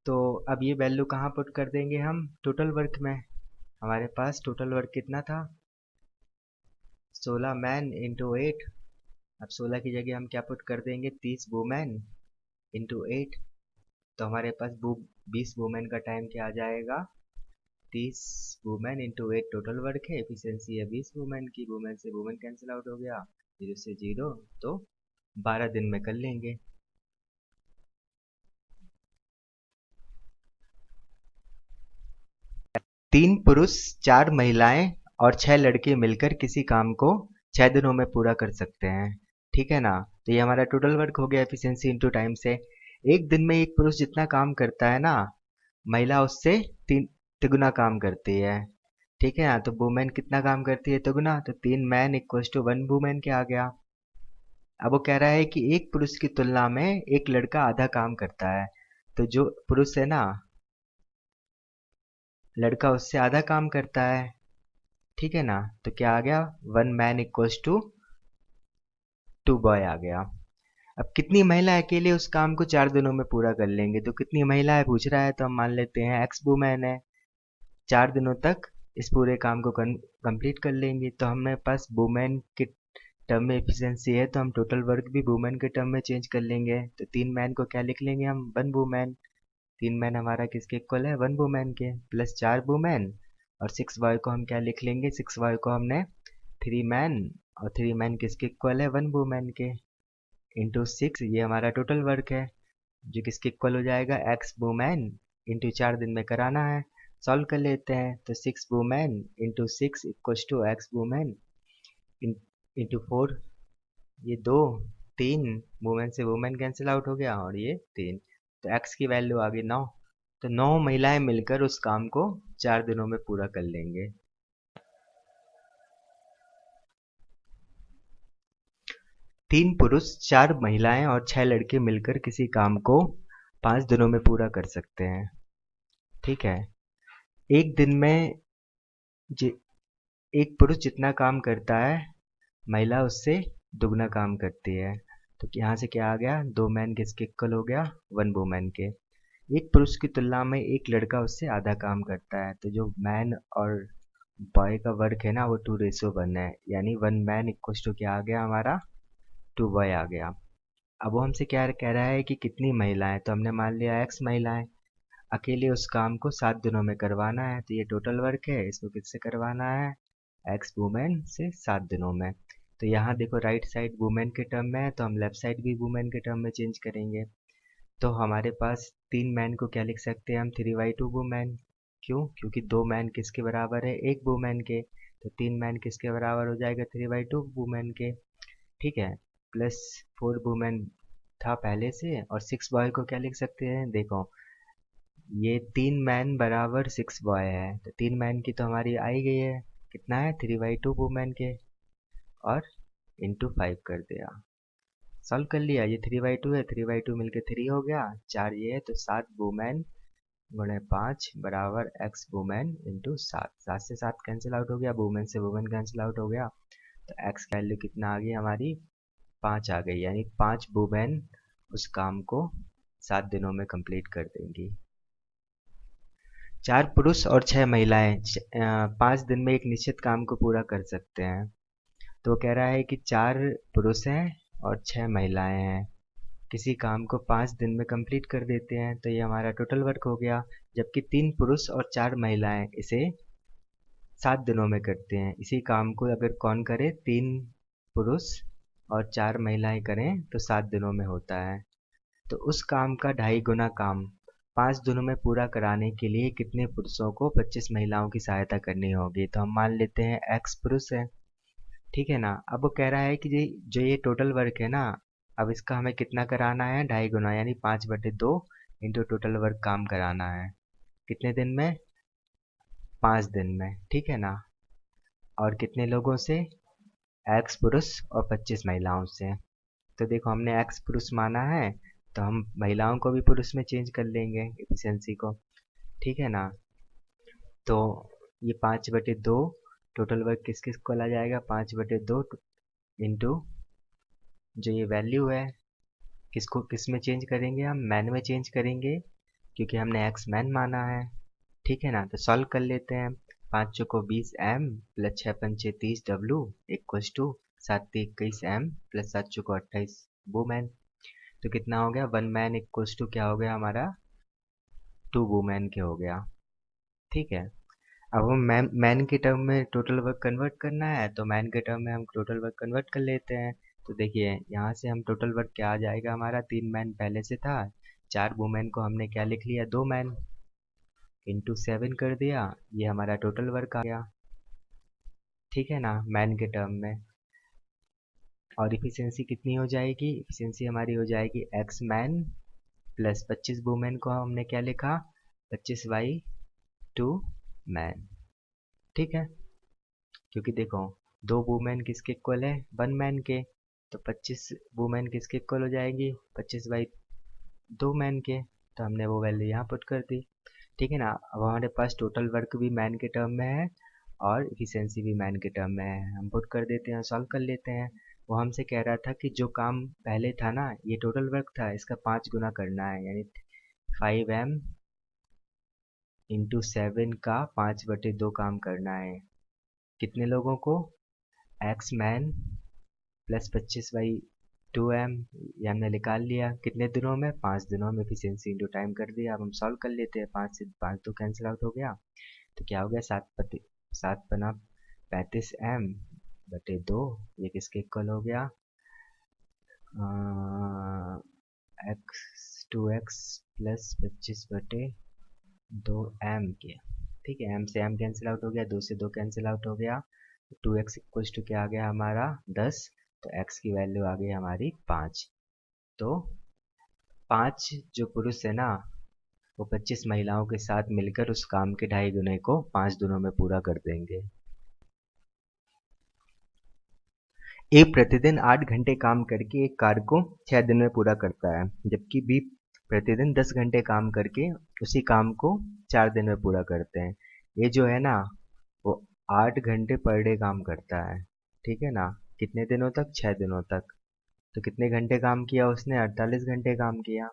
तो अब ये वैल्यू कहाँ पुट कर देंगे हम, टोटल वर्क में। हमारे पास टोटल वर्क कितना था, 16 मैन इंटू 8। अब 16 की जगह हम क्या पुट कर देंगे, 30 वुमेन इंटू 8, तो हमारे पास 20 वुमेन का टाइम क्या आ जाएगा, 30 वुमेन इंटू 8 टोटल वर्क है, एफिशिएंसी है 20 वुमेन की, वुमेन से वुमेन कैंसिल आउट हो गया, 0 से 0, तो 12 दिन में कर लेंगे। तीन पुरुष 4 महिलाएं और 6 लड़के मिलकर किसी काम को 6 दिनों में पूरा कर सकते हैं। ठीक है ना, तो ये हमारा टोटल वर्क हो गया एफिशिएंसी इनटू टाइम से। एक दिन में एक पुरुष जितना काम करता है ना, महिला उससे तीन तिगुना काम करती है। ठीक है ना, तो वुमेन कितना काम करती है, तिगुना, तो 3 मैन इक्वल्स टू 1 वुमेन के आ गया। अब वो कह रहा है कि एक पुरुष की तुलना में एक लड़का आधा काम करता है, तो जो पुरुष है ना, लड़का उससे आधा काम करता है। ठीक है ना, तो क्या आ गया, 1 मैन इक्वल्स टू 2 बॉय आ गया। अब कितनी महिला अकेले उस काम को 4 दिनों में पूरा कर लेंगे, तो कितनी महिलाएं पूछ रहा है, तो हम मान लेते हैं एक्स वुमेन है, 4 दिनों तक इस पूरे काम को कंप्लीट कर लेंगी। तो हमें पास वुमेन के टर्म में एफिशिएंसी है, तो हम टोटल वर्क भी वुमेन के टर्म में चेंज कर लेंगे। तो 3 मैन को क्या लिख लेंगे हम, 1 वुमेन। 3 मैन हमारा किसके इक्वल है, 1 वुमेन के, प्लस 4 वुमेन, और 6 बॉय को हम क्या लिख लेंगे, 6 बॉय को हमने 3 मैन, और 3 मैन किसके इक्वल है, 1 वुमेन के, इंटू 6, ये हमारा टोटल वर्क है, जो किसके इक्वल हो जाएगा, एक्स वुमेन इंटू 4 दिन में कराना है। सॉल्व कर लेते हैं, तो 6 women into 6 equals to x women into 4, ये 2 3 वुमेन से वुमेन कैंसिल आउट हो गया, और ये 3, तो एक्स की वैल्यू आ गई 9। तो 9 महिलाएं मिलकर उस काम को 4 दिनों में पूरा कर लेंगे। तीन पुरुष 4 महिलाएं और 6 लड़के मिलकर किसी काम को 5 दिनों में पूरा कर सकते हैं। ठीक है, एक दिन में एक पुरुष जितना काम करता है, महिला उससे दुगना काम करती है। तो यहाँ से क्या आ गया, 2 मैन किसके इक्वल हो गया, 1 वुमेन के। एक पुरुष की तुलना में एक लड़का उससे आधा काम करता है, तो जो मैन और बॉय का वर्क है ना, वो 2:1 है, यानी 1 मैन इक्वल्स टू क्या आ गया हमारा, 2 बॉय आ गया। अब वो हमसे क्या कह रहा है कि कितनी महिलाएं, तो हमने मान लिया एक्स महिलाएं, अकेले उस काम को 7 दिनों में करवाना है, तो ये टोटल वर्क है, इसको किससे करवाना है, एक्स वुमेन से 7 दिनों में। तो यहाँ देखो राइट साइड वुमेन के टर्म में है, तो हम लेफ्ट साइड भी वुमेन के टर्म में चेंज करेंगे। तो हमारे पास 3 मैन को क्या लिख सकते हैं हम, 3/2 वुमेन। क्यों, क्योंकि 2 मैन किसके बराबर है, 1 वुमेन के, तो 3 मैन किसके बराबर हो जाएगा, 3/2 वुमेन के। ठीक है, प्लस 4 वुमेन था पहले से, और 6 बॉय को क्या लिख सकते हैं, देखो ये 3 मैन बराबर 6 बॉय है, तो 3 मैन की तो हमारी आई गई है, कितना है 3/2 वुमेन के, और इंटू 5 कर दिया, सॉल्व कर लिया। ये 3/2 है, 3/2 मिलके 3 हो गया, 4 ये है, तो 7 वुमेन गुणे 5 बराबर एक्स वुमेन इंटू 7। 7 से 7 कैंसिल आउट हो गया, वुमेन से वुमेन कैंसिल आउट हो गया, तो एक्स की वैल्यू कितना आ गई हमारी 5 आ गई, यानी 5 वुमेन उस काम को 7 दिनों में कंप्लीट कर देंगी। 4 पुरुष और 6 महिलाएं 5 दिन में एक निश्चित काम को पूरा कर सकते हैं। तो कह रहा है कि 4 पुरुष हैं और 6 महिलाएं हैं, किसी काम को 5 दिन में कंप्लीट कर देते हैं, तो ये हमारा टोटल वर्क हो गया। जबकि 3 पुरुष और 4 महिलाएं इसे 7 दिनों में करते हैं। इसी काम को अगर कौन करे, 3 पुरुष और 4 महिलाएं करें तो 7 दिनों में होता है। तो उस काम का 2.5 गुना काम 5 दिनों में पूरा कराने के लिए कितने पुरुषों को 25 महिलाओं की सहायता करनी होगी। तो हम मान लेते हैं एक्स पुरुष है, ठीक है ना। अब वो कह रहा है कि जो ये टोटल वर्क है ना, अब इसका हमें कितना कराना है, 2.5 गुना, यानी 5/2 इंटू टोटल वर्क काम कराना है। कितने दिन में, 5 दिन में, ठीक है ना। और कितने लोगों से, एक्स पुरुष और 25 महिलाओं से। तो देखो हमने एक्स पुरुष माना है, तो हम महिलाओं को भी पुरुष में चेंज कर लेंगे एफिशिएंसी को, ठीक है ना। तो ये 5/2 टोटल वर्क किस किस को ला जाएगा, 5/2 इंटू जो ये वैल्यू है, किसको किस में चेंज करेंगे, हम मैन में चेंज करेंगे, क्योंकि हमने एक्स मैन माना है, ठीक है ना। तो सॉल्व कर लेते हैं। 5 चौको 20 M प्लस 6 पंचे 30W equals to 7 21 M plus 7 चौको 28 वुमेन। तो कितना हो गया, 1 मैन इक्वल्स टू क्या हो गया हमारा, 2 वुमेन के हो गया, ठीक है। अब हम मैन मैन के टर्म में टोटल वर्क कन्वर्ट करना है, तो मैन के टर्म में हम टोटल वर्क कन्वर्ट कर लेते हैं। तो देखिए यहाँ से हम टोटल वर्क क्या आ जाएगा हमारा, 3 मैन पहले से था, 4 वुमेन को हमने क्या लिख लिया, 2 मैन इंटू 7 कर दिया, ये हमारा टोटल वर्क आ गया, ठीक है ना, मैन के टर्म में। और इफिशियंसी कितनी हो जाएगी, इफिशियंसी हमारी हो जाएगी एक्स मैन प्लस 25 वुमेन को हमने क्या लिखा, 25/2 मैन, ठीक है। क्योंकि देखो 2 वुमेन किसके इक्वल है, 1 मैन के, तो 25 वुमेन किसके इक्वल हो जाएगी, 25/2 मैन के। तो हमने वो वैल्यू यहाँ पुट कर दी, ठीक है ना। अब हमारे पास टोटल वर्क भी मैन के टर्म में है और इफिशियंसी भी मैन के टर्म में है, हम पुट कर देते हैं, सॉल्व कर लेते हैं। वो हमसे कह रहा था कि जो काम पहले था ना, ये टोटल वर्क था, इसका 5 गुना करना है, यानी 5M इंटू 7 का 5/2 काम करना है। कितने लोगों को, एक्स मैन प्लस 25/2M, ये हमने निकाल लिया, कितने दिनों में, 5 दिनों में। एफिशिएंसी इंटू टाइम कर दिया। अब हम सॉल्व कर लेते हैं, 5 से 5 तो कैंसिल आउट हो गया, तो क्या हो गया, 7×35M/2, ये किसके इक्वल हो गया, x 2x प्लस 25/2M के, ठीक है। M से M कैंसिल आउट हो गया, 2 से 2 कैंसिल आउट हो गया, 2x इक्वल्स टू क्या आ गया हमारा 10, तो x की वैल्यू आ गई हमारी 5। तो 5 जो पुरुष है ना, वो 25 महिलाओं के साथ मिलकर उस काम के 2.5 गुने को 5 दिनों में पूरा कर देंगे। ए प्रतिदिन 8 घंटे काम करके एक कार्य को 6 दिन में पूरा करता है, जबकि बी प्रतिदिन 10 घंटे काम करके उसी काम को 4 दिन में पूरा करते हैं। ये जो है ना, वो 8 घंटे पर डे काम करता है, ठीक है ना। कितने दिनों तक, 6 दिनों तक। तो कितने घंटे काम किया उसने, 48 घंटे काम किया।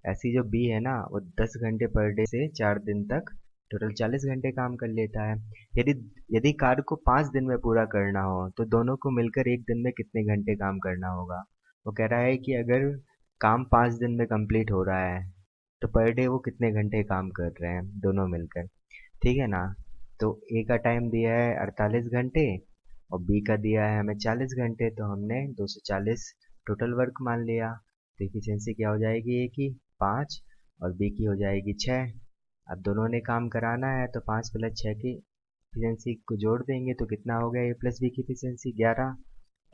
ऐसी जो बी है ना, वो 10 घंटे पर डे से 4 दिन तक टोटल 40 घंटे काम कर लेता है। यदि यदि कार्य को 5 दिन में पूरा करना हो, तो दोनों को मिलकर एक दिन में कितने घंटे काम करना होगा। वो कह रहा है कि अगर काम 5 दिन में कंप्लीट हो रहा है, तो पर डे वो कितने घंटे काम कर रहे हैं दोनों मिलकर, ठीक है ना। तो ए का टाइम दिया है 48 घंटे और बी का दिया है हमें 40 घंटे, तो हमने 240 टोटल वर्क मान लिया। तो इफिशियंसी क्या हो जाएगी, ए की 5 और बी की हो जाएगी 6। अब दोनों ने काम कराना है, तो 5 प्लस 6 की इफिशियंसी को जोड़ देंगे, तो कितना हो गया, ए प्लस बी की इफिशियंसी 11।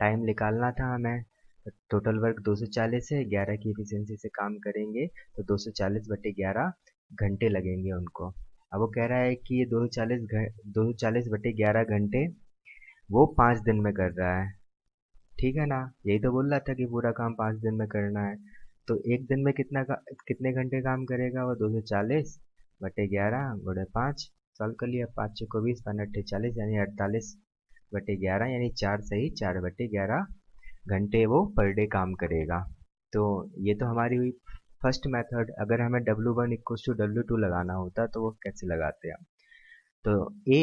टाइम निकालना था हमें, तो टोटल वर्क 240 है, 11 की इफिशियंसी से काम करेंगे, तो 240/11 घंटे लगेंगे उनको। अब वो कह रहा है कि ये 240 बटे 11 घंटे वो 5 दिन में कर रहा है। ठीक है ना, यही तो बोल रहा था कि पूरा काम 5 दिन में करना है। तो एक दिन में कितने घंटे काम करेगा वो? 240 बटे 11 गुणे 5। सॉल्व कर लिया, 5 × 6 = 20, 5 × 8 = 40, यानी 48/11, यानी 4 घंटे वो पर डे काम करेगा। तो ये तो हमारी हुई फर्स्ट मेथड। अगर हमें W1 = W2 लगाना होता तो वो कैसे लगाते हैं? तो ए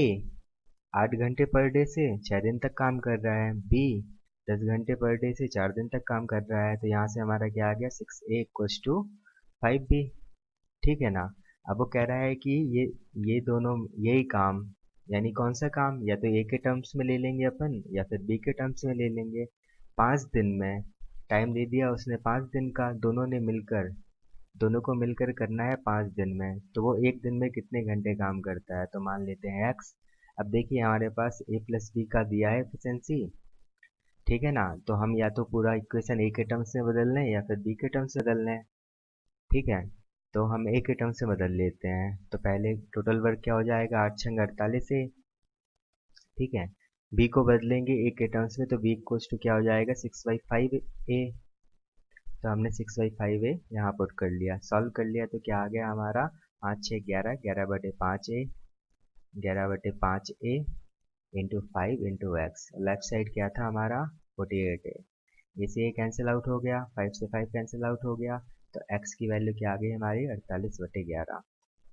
8 घंटे पर डे से 6 दिन तक काम कर रहा है, बी 10 घंटे पर डे से 4 दिन तक काम कर रहा है, तो यहाँ से हमारा क्या आ गया? 6A = 5B। ठीक है ना। अब वो कह रहा है कि ये दोनों यही काम, यानी कौन सा काम, या तो ए के टर्म्स में ले लेंगे अपन या फिर बी के टर्म्स में ले लेंगे। 5 दिन में टाइम दे दिया उसने, 5 दिन का, दोनों को मिलकर करना है 5 दिन में। तो वो एक दिन में कितने घंटे काम करता है? तो मान लेते हैं एक्स। अब देखिए हमारे पास A+B का दिया है एफिशिएंसी। ठीक है ना, तो हम या तो पूरा इक्वेशन ए के टर्म्स में बदल लें या फिर बी के टर्म्स में बदल लें। ठीक है, तो हम ए के टर्म्स में बदल लेते हैं। तो पहले टोटल वर्क क्या हो जाएगा? 8×6 = 48 A। ठीक है, बी को बदलेंगे ए के टर्म्स में, तो बी इक्वल्स टू क्या हो जाएगा? 6/5A। तो हमने 6/5A यहाँ पुट कर लिया, सॉल्व कर लिया, तो क्या आ गया हमारा? 5×6 = 11, 11/5A, 11/5A into 5 × x। Left side क्या था हमारा? 48A। ये से ये कैंसिल आउट हो गया, 5 से 5 कैंसिल आउट हो गया, तो x की वैल्यू क्या आ गई हमारी? 48/11।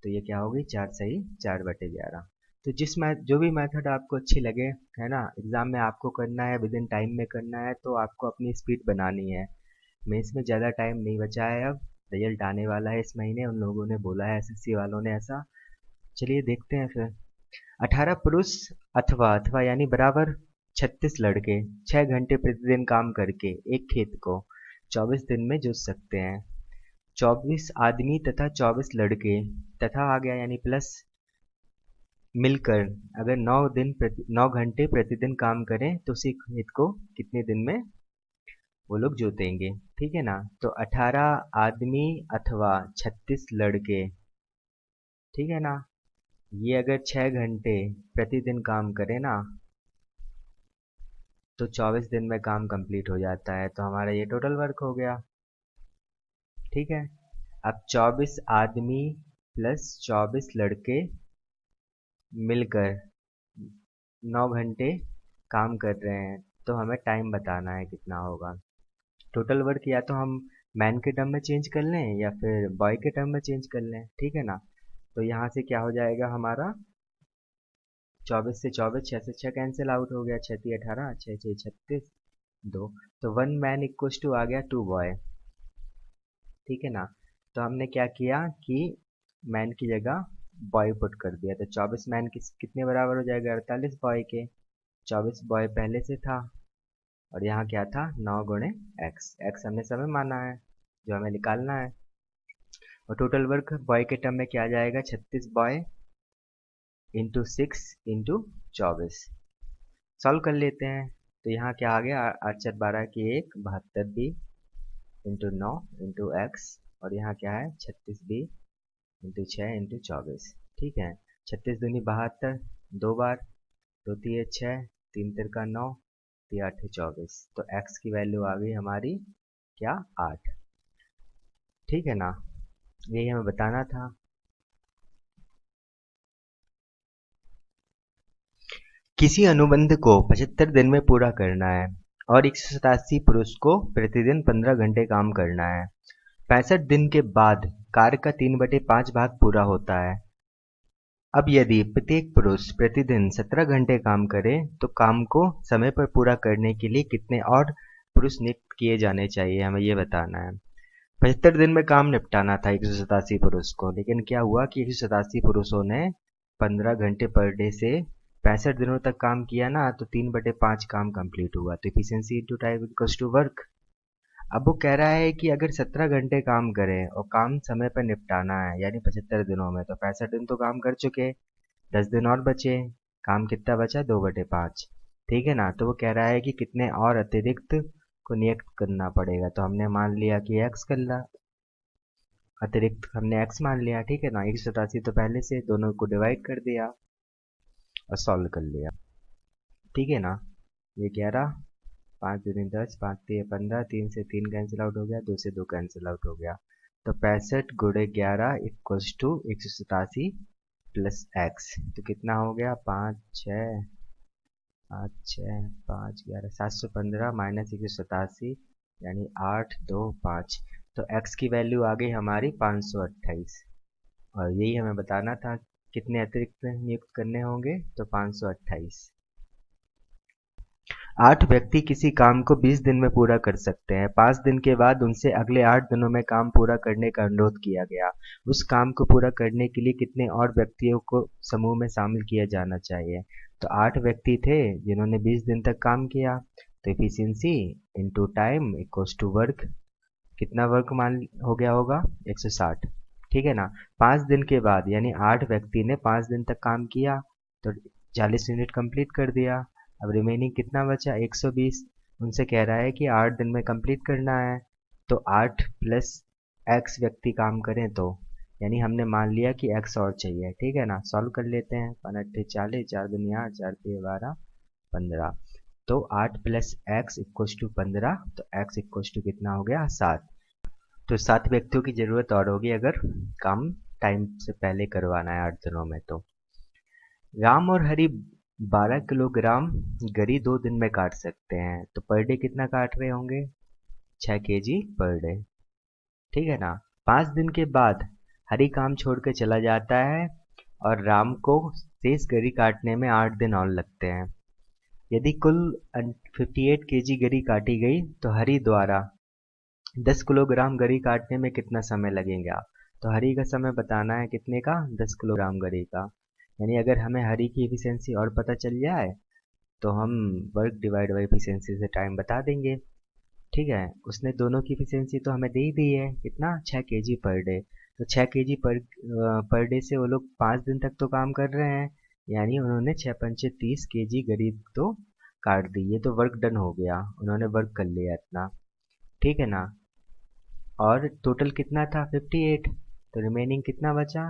तो ये क्या होगी? 4 सही 4/11। तो जो भी मेथड आपको अच्छी लगे, है ना, एग्जाम में आपको करना है, विद इन टाइम में करना है, तो आपको अपनी स्पीड बनानी है। मेंस में ज़्यादा टाइम नहीं बचा है, अब रिजल्ट आने वाला है इस महीने, उन लोगों ने बोला है, एसएससी वालों ने ऐसा। चलिए देखते हैं फिर। 18 पुरुष अथवा अथवा यानी बराबर 36 लड़के 6 घंटे प्रतिदिन काम करके एक खेत को 24 दिन में जोत सकते हैं। 24 आदमी तथा 24 लड़के तथा आ गया यानी प्लस मिलकर अगर 9 घंटे प्रतिदिन काम करें तो उसी खेत को कितने दिन में वो लोग जोतेंगे। ठीक है ना, तो 18 आदमी अथवा 36 लड़के, ठीक है ना, ये अगर 6 घंटे प्रतिदिन काम करे ना तो 24 दिन में काम कंप्लीट हो जाता है। तो हमारा ये टोटल वर्क हो गया। ठीक है, अब 24 आदमी प्लस 24 लड़के मिलकर 9 घंटे काम कर रहे हैं, तो हमें टाइम बताना है कितना होगा। टोटल वर्क या तो हम मैन के टर्म में चेंज कर लें या फिर बॉय के टर्म में चेंज कर लें। ठीक है ना, तो यहाँ से क्या हो जाएगा हमारा? 24 से 24, 6 से 6 कैंसिल आउट हो गया, 6×3 = 18, 6×6 = 36, 2। तो 1 मैन इक्वल्स टू आ गया 2 बॉय। ठीक है ना, तो हमने क्या किया कि मैन की जगह बॉय पुट कर दिया, तो 24 मैन कितने बराबर हो जाएगा? 48 बॉय के। 24 बॉय पहले से था और यहाँ क्या था? 9 × x हमने समय माना है जो हमें निकालना है। और टोटल वर्क बॉय के टर्म में क्या आ जाएगा? 36 बॉय इंटू 6 इंटू 24। सॉल्व कर लेते हैं, तो यहाँ क्या आ गया? 8×4 = 1, 72B इंटू 9 इंटू x, और यहाँ क्या है? 36B into 6 into 24। ठीक है, 36 दूनी 72, 2 बार, 2 तिये 6, 3 तिरका 9, 3 8 24। तो x की वैल्यू आ गई हमारी क्या? 8। ठीक है ना, यही हमें बताना था। किसी अनुबंध को 75 दिन में पूरा करना है और 187 पुरुष को प्रतिदिन 15 घंटे काम करना है। 65 दिन के बाद कार्य का 3/5 भाग पूरा होता है। अब यदि प्रत्येक पुरुष प्रतिदिन 17 घंटे काम करे तो काम को समय पर पूरा करने के लिए कितने और पुरुष नियुक्त किए जाने चाहिए, हमें ये बताना है। 75 दिन में काम निपटाना था 187 पुरुष को, लेकिन क्या हुआ कि 187 पुरुषों ने 15 घंटे पर डे से 65 दिनों तक काम किया ना, तो 3/5 काम कंप्लीट हुआ। तो efficiency into time equals to work. अब वो कह रहा है कि अगर 17 घंटे काम करें और काम समय पर निपटाना है यानी 75 दिनों में, तो 65 दिन तो काम कर चुके, 10 दिन और बचे, काम कितना बचा? 2/5। ठीक है ना, तो वो कह रहा है कि कितने और अतिरिक्त को नियुक्त करना पड़ेगा। तो हमने मान लिया कि एक्स कर ला, अतिरिक्त हमने x मान लिया, ठीक है ना। 187 तो पहले से दोनों को डिवाइड कर दिया और सॉल्व कर लिया, ठीक है ना। ये 11, 5 दूनी 10, 5 तिया 15, 3 से 3 कैंसिल आउट हो गया, 2 से 2 कैंसिल आउट हो गया। तो 65 गुणे 11 इक्वल्स टू 187 प्लस एक्स। तो कितना हो गया, 5 6 715 माइनस 187 यानी 825। तो x की वैल्यू आ गई हमारी 528। और यही हमें बताना था कितने अतिरिक्त नियुक्त करने होंगे, तो 528। 8 व्यक्ति किसी काम को 20 दिन में पूरा कर सकते हैं। 5 दिन के बाद उनसे अगले 8 दिनों में काम पूरा करने का अनुरोध किया गया। उस काम को पूरा करने के लिए कितने और व्यक्तियों को समूह में शामिल किया जाना चाहिए। तो 8 व्यक्ति थे जिन्होंने 20 दिन तक काम किया। तो efficiency into time equals to work. कितना वर्क मान हो गया होगा, 160, ठीक है ना। 5 दिन के बाद यानी 8 व्यक्ति ने 5 दिन तक काम किया तो 40 यूनिट कंप्लीट कर दिया। अब रिमेनिंग कितना बचा, 120। उनसे कह रहा है कि 8 दिन में कंप्लीट करना है। तो 8 प्लस एक्स व्यक्ति काम करें तो, यानी हमने मान लिया कि एक्स और चाहिए, ठीक है ना। सॉल्व कर लेते हैं। 5 40, 4 दूनी 8, 4 3 12, 15। तो 8 प्लस एक्स इक्वल्स टू 15। तो एक्स इक्वल्स टू कितना हो गया, 7। तो 7 व्यक्तियों की जरूरत और होगी अगर काम टाइम से पहले करवाना है 8 दिनों में। तो राम और हरी 12 किलोग्राम गरी 2 दिन में काट सकते हैं। तो पर डे कितना काट रहे होंगे, 6 केजी पर डे, ठीक है ना। 5 दिन के बाद हरी काम छोड़ के चला जाता है और राम को शेष गरी काटने में 8 दिन और लगते हैं। यदि कुल 58 केजी गरी काटी गई तो हरी द्वारा 10 किलोग्राम गरी काटने में कितना समय लगेगा। तो हरी का समय बताना है कितने का, 10 किलोग्राम गरी का। यानी अगर हमें हरी की एफिशिएंसी और पता चल जाए तो हम वर्क डिवाइड बाई एफिशिएंसी से टाइम बता देंगे, ठीक है। उसने दोनों की एफिशिएंसी तो हमें दे ही दी है, कितना, 6 केजी पर डे। तो 6 केजी पर डे से वो लोग 5 दिन तक तो काम कर रहे हैं, यानी उन्होंने 6 पंचे 30 केजी गरी तो काट दी। ये तो वर्क डन हो गया, उन्होंने वर्क कर लिया इतना, ठीक है ना। और टोटल कितना था, 58। तो रिमेनिंग कितना बचा,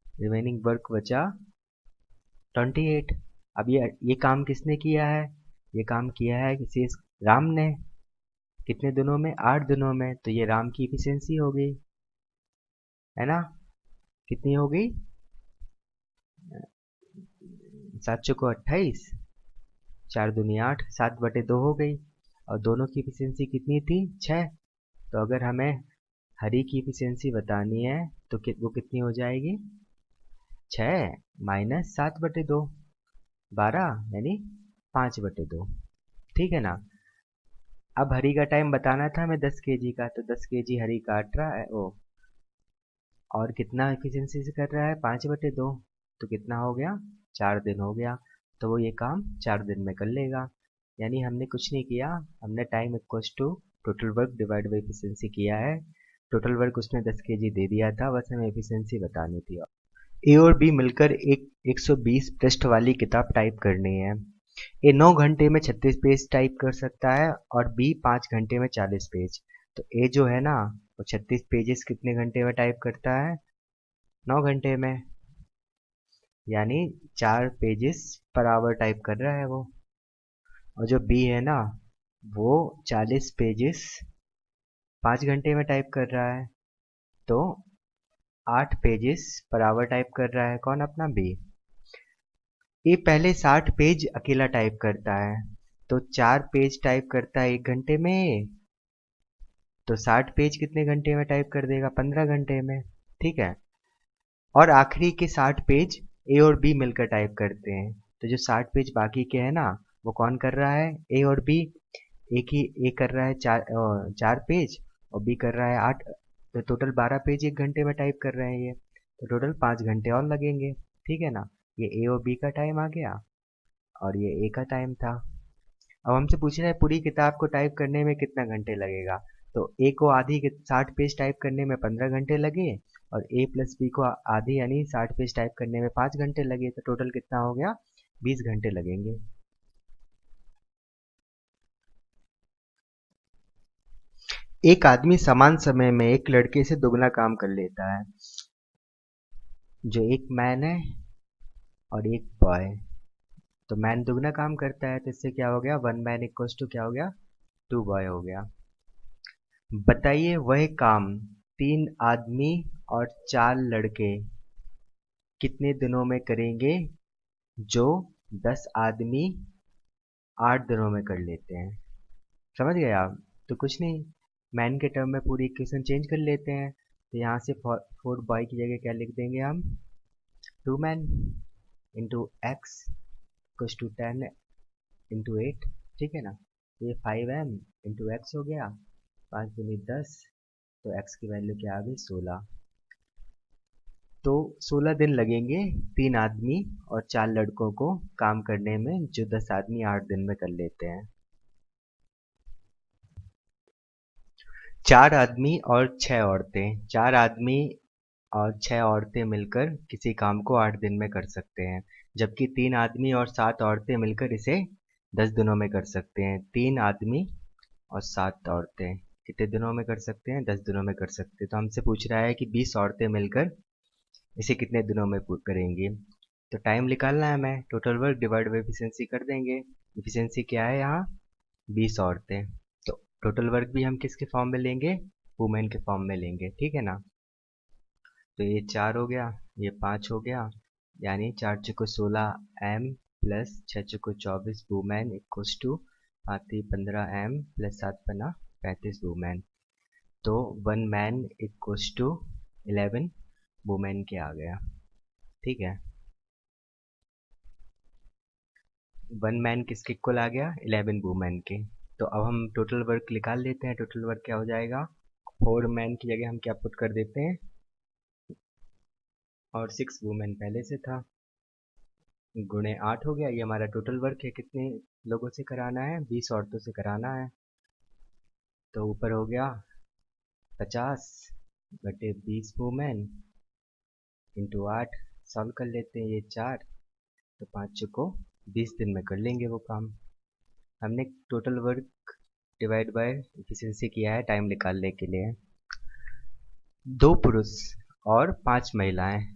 रिमेनिंग वर्क बचा 28। अब ये काम किसने किया है, ये काम किया है किसी राम ने। कितने दिनों में, 8 दिनों में। तो ये राम की इफिशियंसी हो गई, है ना। कितनी हो गई, 7 चौको 28, 4 दूनी 8, 7/2 हो गई। और दोनों की इफिशियंसी कितनी थी, 6। तो अगर हमें हरी की इफिशियंसी बतानी है तो वो कितनी हो जाएगी, 6 माइनस 7/2, 12 यानी 5/2, ठीक है ना। अब हरी का टाइम बताना था हमें 10 केजी का, तो 10 केजी हरी काट रहा है वो, और कितना एफिशिएंसी से कर रहा है, 5/2। तो कितना हो गया, 4 दिन हो गया। तो वो ये काम 4 दिन में कर लेगा। यानी हमने कुछ नहीं किया, हमने time equals to total work divide by efficiency किया है। टोटल वर्क उसने 10 केजी दे दिया था, बस हमें एफिशिएंसी बतानी थी। ए और बी मिलकर एक 120 पृष्ठ वाली किताब टाइप करनी है। ए 9 घंटे में 36 पेज टाइप कर सकता है और बी 5 घंटे में 40 पेज। तो ए जो है ना, वो 36 पेजेस कितने घंटे में टाइप करता है, 9 घंटे में। यानी 4 पेजेस पर आवर टाइप कर रहा है वो। और जो बी है ना, वो 40 पेजेस 5 घंटे में टाइप कर रहा है। तो 8 पेजेस पर आवर टाइप कर रहा है कौन, अपना बी। ये पहले 60 पेज अकेला टाइप करता है, तो 4 पेज टाइप करता है 1 घंटे में। तो 60 पेज कितने घंटे में टाइप कर देगा, 15 घंटे में, ठीक है। और आखिरी के 60 पेज ए और बी मिलकर टाइप करते हैं। तो जो 60 पेज बाकी के हैं ना, वो कौन कर रहा है, ए और बी। एक ही ए कर रहा है 4 पेज और बी कर रहा है 8। तो टोटल 12 पेज 1 घंटे में टाइप कर रहे हैं ये। तो टोटल 5 घंटे और लगेंगे, ठीक है ना। ये ए और बी का टाइम आ गया और ये ए का टाइम था। अब हमसे पूछ रहा है पूरी किताब को टाइप करने में कितना घंटे लगेगा। तो ए को आधी 60 पेज टाइप करने में 15 घंटे लगे और ए प्लस बी को आधी यानी 60 पेज टाइप करने में 5 घंटे लगे। तो टोटल कितना हो गया, 20 घंटे लगेंगे। एक आदमी समान समय में एक लड़के से दुगना काम कर लेता है। जो एक मैन है और एक बॉय, तो मैन दुगना काम करता है, तो इससे क्या हो गया, वन मैन इक्वल्स टू क्या हो गया, टू बॉय हो गया। बताइए वह काम तीन आदमी और चार लड़के कितने दिनों में करेंगे जो 10 आदमी 8 दिनों में कर लेते हैं। समझ गए आप? तो कुछ नहीं, मैन के टर्म में पूरी इक्वेशन चेंज कर लेते हैं। तो यहाँ से फोर बॉय की जगह क्या लिख देंगे हम, two man into x equals to 10 into 8, ठीक है ना। तो ये 5m इंटू एक्स हो गया, 5 दूनी 10, तो एक्स की वैल्यू क्या आ गई, 16। तो 16 दिन लगेंगे तीन आदमी और चार लड़कों को काम करने में, जो 10 आदमी 8 दिन में कर लेते हैं। चार आदमी और छह औरतें, चार आदमी और छह औरतें मिलकर किसी काम को 8 दिन में कर सकते हैं, जबकि तीन आदमी और 7 औरतें मिलकर इसे 10 दिनों में कर सकते हैं। तीन आदमी और 7 औरतें कितने दिनों में कर सकते हैं, 10 दिनों में कर सकते हैं। तो हमसे पूछ रहा है कि 20 औरतें मिलकर इसे कितने दिनों में करेंगी। तो टाइम निकालना है हमें, total work divide by efficiency कर देंगे। एफिशिएंसी क्या है यहाँ, 20 औरतें। तो टोटल वर्क भी हम किसके फॉर्म में लेंगे, वुमेन के फॉर्म में लेंगे, ठीक है ना। तो ये 4 हो गया, ये 5 हो गया, यानी 4 चुको 16m प्लस 6 चुको 24 women equals to 15m plus 7 पन्ना 35 वुमेन। तो 1 मैन इक्वल्स टू 11 वुमेन के आ गया, ठीक है। 1 मैन किसके इक्वल आ गया, 11 वुमेन के। तो अब हम टोटल वर्क निकाल लेते हैं। टोटल वर्क क्या हो जाएगा, 4 मैन की जगह हम क्या पुट कर देते हैं, और 6 वुमेन पहले से था, गुणे 8 हो गया। ये हमारा टोटल वर्क है, कितने लोगों से कराना है, 20 औरतों से कराना है। तो ऊपर हो गया 50 बटे 20 वुमेन इंटू 8, सॉल्व कर लेते हैं, ये 4, तो 5 को 20 दिन में कर लेंगे वो काम। हमने total work divide by efficiency किया है टाइम निकालने के लिए। दो पुरुष और 5 महिलाएं,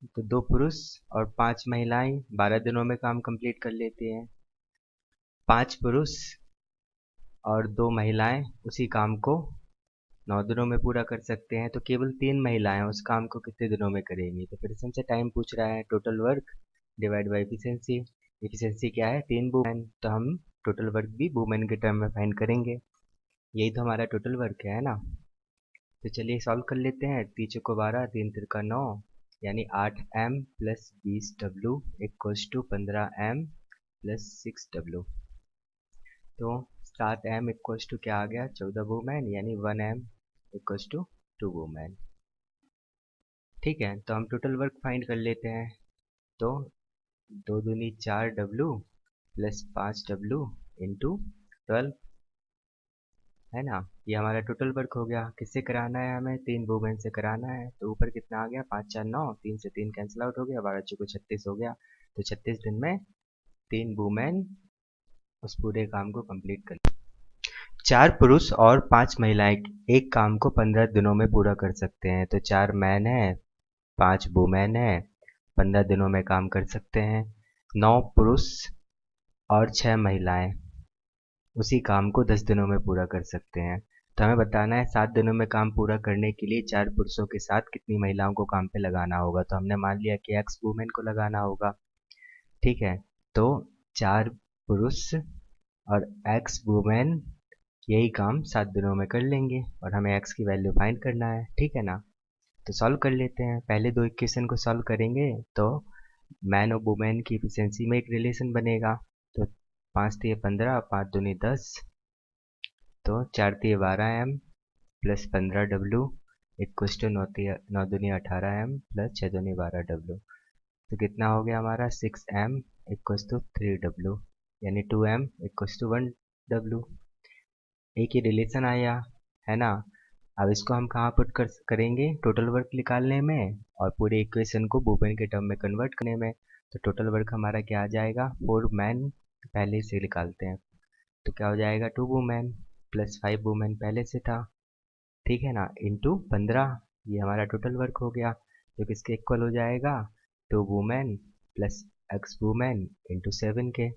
तो दो पुरुष और 5 महिलाएं 12 दिनों में काम कंप्लीट कर लेती हैं। 5 पुरुष और 2 महिलाएं उसी काम को 9 दिनों में पूरा कर सकते हैं। तो केवल 3 महिलाएं उस काम को कितने दिनों में करेंगी। तो फिर से हमसे टाइम पूछ रहा है, total work divide by efficiency. Efficiency क्या है, 3 वुमेन, तो हम टोटल वर्क भी वुमेन के टर्म में फाइंड करेंगे। यही तो हमारा टोटल वर्क है ना। तो चलिए सॉल्व कर लेते हैं। 3 चौको 12, 3 तिरका 9, यानी 8m plus 20w equals to 15m plus 6w। तो 7m इक्वल्स टू क्या आ गया, 14 वुमेन, यानी 1m इक्वल्स टू 2 वुमेन। ठीक है, तो हम टोटल वर्क फाइंड कर लेते हैं। तो 2 दूनी 4w प्लस 5w इंटू 12, है ना। ये हमारा टोटल वर्क हो गया। किससे कराना है हमें, 3 वुमेन से कराना है। तो ऊपर कितना आ गया, 5 4 9, 3 से 3 कैंसिल आउट हो गया, 12 चौको 36 हो गया। तो 36 दिन में 3 वुमेन उस पूरे काम को कंप्लीट कर, 4 पुरुष और 5 महिलाएं एक काम को 15 दिनों में पूरा कर सकते हैं। तो 4 मैन है, 5 वुमेन है, 15 दिनों में काम कर सकते हैं। 9 पुरुष और 6 महिलाएं उसी काम को 10 दिनों में पूरा कर सकते हैं। तो हमें बताना है 7 दिनों में काम पूरा करने के लिए 4 पुरुषों के साथ कितनी महिलाओं को काम पे लगाना होगा। तो हमने मान लिया कि एक्स वुमेन को लगाना होगा, ठीक है। तो 4 पुरुष और एक्स वुमेन यही काम 7 दिनों में कर लेंगे, और हमें एक्स की वैल्यू फाइंड करना है, ठीक है ना। तो सॉल्व कर लेते हैं। पहले दो इक्वेशन को सॉल्व करेंगे तो मैन और वुमेन की एफिशिएंसी में एक रिलेशन बनेगा। तो 5 तिये 15, 5 दूनी 10, तो 4 तिये 12m plus 15w equals to 9 दूनी 18m प्लस 6 दूनी 12w। तो कितना हो गया हमारा, 6m इक्वल्स टू 3w, यानी 2m इक्वल्स टू 1w। एक ही रिलेशन आया, है ना। अब इसको हम कहाँ पुट करेंगे, टोटल वर्क निकालने में और पूरे इक्वेशन को वुमेन के टर्म में कन्वर्ट करने में। तो टोटल वर्क हमारा क्या आ जाएगा, 4 मैन पहले से निकालते हैं, तो क्या हो जाएगा, 2 वुमेन प्लस 5 वुमेन पहले से था, ठीक है ना, इंटू 15, ये हमारा टोटल वर्क हो गया, जो किसके इक्वल हो जाएगा 2 women plus x women into 7 के।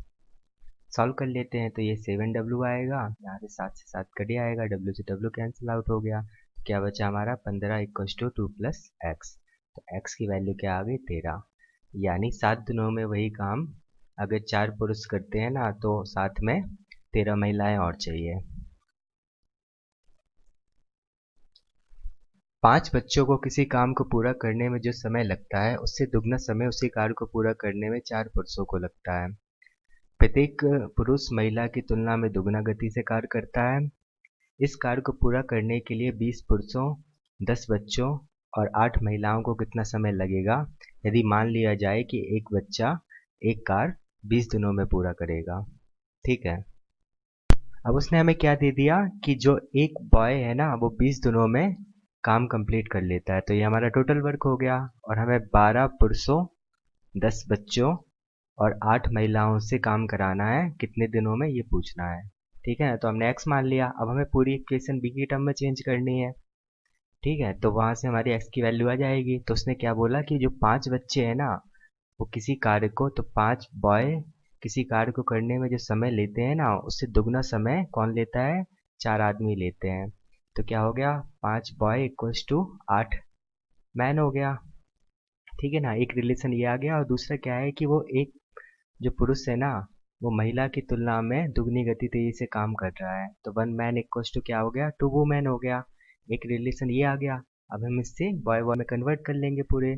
सॉल्व कर लेते हैं तो ये 7w आएगा, यहाँ से 7 से 7 कट आएगा, w से w कैंसिल आउट हो गया, तो क्या बचा हमारा 15 इक्वल्स टू 2 प्लस एक्स। तो x की वैल्यू क्या आ गई 13, यानी 7 दिनों में वही काम अगर 4 पुरुष करते हैं ना तो साथ में 13 महिलाएं और चाहिए। 5 बच्चों को किसी काम को पूरा करने में जो समय लगता है उससे दुगना समय उसी कार्य को पूरा करने में 4 पुरुषों को लगता है। प्रत्येक पुरुष महिला की तुलना में दुगना गति से कार्य करता है। इस कार्य को पूरा करने के लिए 20 पुरुषों, 10 बच्चों और 8 महिलाओं को कितना समय लगेगा यदि मान लिया जाए कि एक बच्चा एक कार्य 20 दिनों में पूरा करेगा। ठीक है, अब उसने हमें क्या दे दिया कि जो एक बॉय है ना वो 20 दिनों में काम कंप्लीट कर लेता है, तो ये हमारा टोटल वर्क हो गया और हमें 12 पुरुषों, 10 बच्चों और 8 महिलाओं से काम कराना है कितने दिनों में ये पूछना है। ठीक है ना, तो हमने x मान लिया, अब हमें पूरी इक्वेशन b की टर्म में चेंज करनी है। ठीक है, तो वहां से हमारी x की वैल्यू आ जाएगी। तो उसने क्या बोला कि जो 5 बच्चे हैं ना वो किसी कार्य को, तो 5 बॉय किसी कार्य को करने में जो समय लेते हैं ना उससे दुगना समय कौन लेता है, 4 आदमी लेते हैं। तो क्या हो गया 5 बॉय इक्वल्स टू 8 मैन हो गया। ठीक है ना, एक रिलेशन ये आ गया। और दूसरा क्या है कि वो एक जो पुरुष है ना वो महिला की तुलना में दुगनी गति तेजी से काम कर रहा है, तो 1 मैन इक्वल्स टू क्या हो गया 2 वुमेन हो गया। एक रिलेशन ये आ गया। अब हम इससे बॉय बॉय में कन्वर्ट कर लेंगे पूरे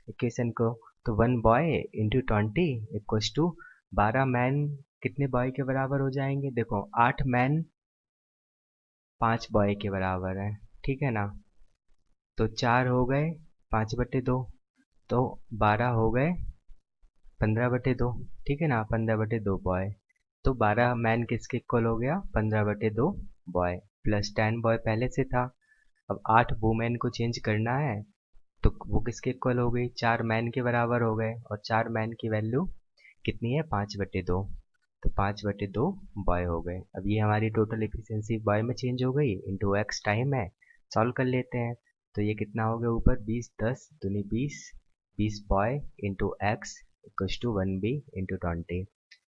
इक्वेशन को, तो 1 boy into 20 equals to 12 man कितने बॉय के बराबर हो जाएंगे, देखो 8 मैन 5 बॉय के बराबर है। ठीक है ना, तो 4 हो गए 5/2, तो 12 हो गए 15/2। ठीक है ना, 15/2 बॉय, तो 12 मैन किसके इक्वल हो गया 15/2 बॉय, प्लस 10 बॉय पहले से था। अब 8 वुमेन को चेंज करना है तो वो किसके इक्वल हो गई 4 मैन के बराबर हो गए, और 4 मैन की वैल्यू कितनी है 5/2, तो 5/2 बॉय हो गए। अब ये हमारी टोटल एफिशिएंसी बॉय में चेंज हो गई, इंटू एक्स टाइम है। सॉल्व कर लेते हैं तो ये कितना हो गया ऊपर 20 10 दूनी 20 boy into x equals to 1b into 20।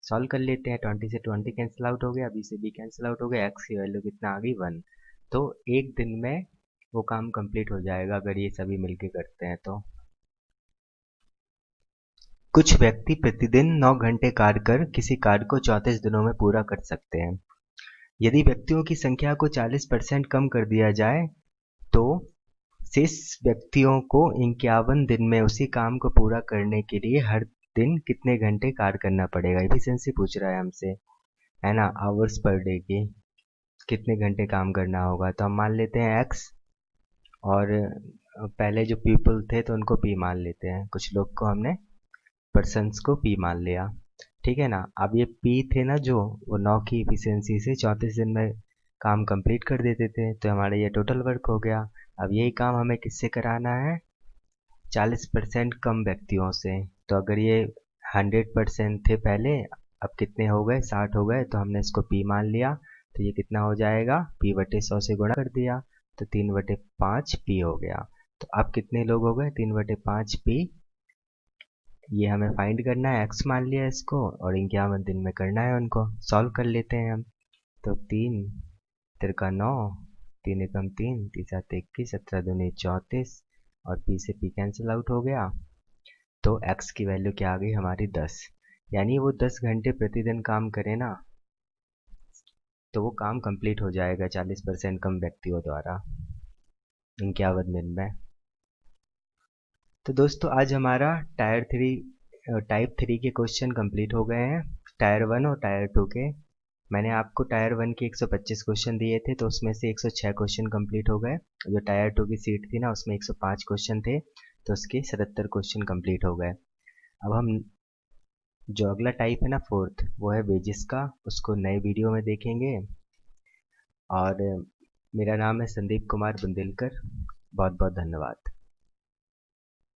Solve कर लेते हैं, 20 से 20 कैंसिल आउट हो गया, b से b कैंसिल आउट हो गया, x की वैल्यू कितना आ गई 1। तो एक दिन में वो काम कंप्लीट हो जाएगा अगर ये सभी मिलके करते हैं तो। कुछ व्यक्ति प्रतिदिन 9 घंटे कार्य कर किसी कार्य को 34 दिनों में पूरा कर सकते हैं। यदि व्यक्तियों की संख्या को 40% कम कर दिया जाए तो शेष व्यक्तियों को 51 दिन में उसी काम को पूरा करने के लिए हर दिन कितने घंटे कार्य करना पड़ेगा। एफिशिएंसी पूछ रहा है हमसे, है ना, आवर्स पर डे की कितने घंटे काम करना होगा। तो हम मान लेते हैं x, और पहले जो पीपल थे तो उनको p मान लेते हैं, कुछ लोग को हमने पर्सन्स को p मान लिया। ठीक है ना, अब ये p थे ना जो वो 9 की एफिशिएंसी से 34 दिन में काम कंप्लीट कर देते थे, तो हमारा ये टोटल वर्क हो गया। अब यही काम हमें किससे कराना है 40% कम व्यक्तियों से। तो अगर ये 100% थे पहले, अब कितने हो गए 60 हो गए, तो हमने इसको p मान लिया, तो ये कितना हो जाएगा p/100 से गुणा कर दिया तो 3/5 p हो गया। तो अब कितने लोग हो गए 3/5 p, ये हमें फाइंड करना है, x मान लिया इसको और 51 दिन में करना है उनको। सॉल्व कर लेते हैं हम, तो 3 तिरका 9, 3 एकम 3, 3 7 21, 17 दूनी 34 और p से p कैंसिल आउट हो गया। तो x की वैल्यू क्या आ गई हमारी 10, यानी वो 10 घंटे प्रतिदिन काम करे ना तो वो काम कंप्लीट हो जाएगा 40% कम व्यक्तियों द्वारा 51 दिन में। तो दोस्तों आज हमारा टाइप 3 के क्वेश्चन कंप्लीट हो गए हैं, टायर 1 और टायर 2 के। मैंने आपको टायर 1 के 125 क्वेश्चन दिए थे, तो उसमें से 106 क्वेश्चन कंप्लीट हो गए। जो टायर 2 की सीट थी ना उसमें 105 क्वेश्चन थे, तो उसके 77 क्वेश्चन कंप्लीट हो गए। अब हम जो अगला टाइप है ना फोर्थ, वो है वेजेस का, उसको नए वीडियो में देखेंगे। और मेरा नाम है संदीप कुमार बुंदेलकर। बहुत बहुत धन्यवाद।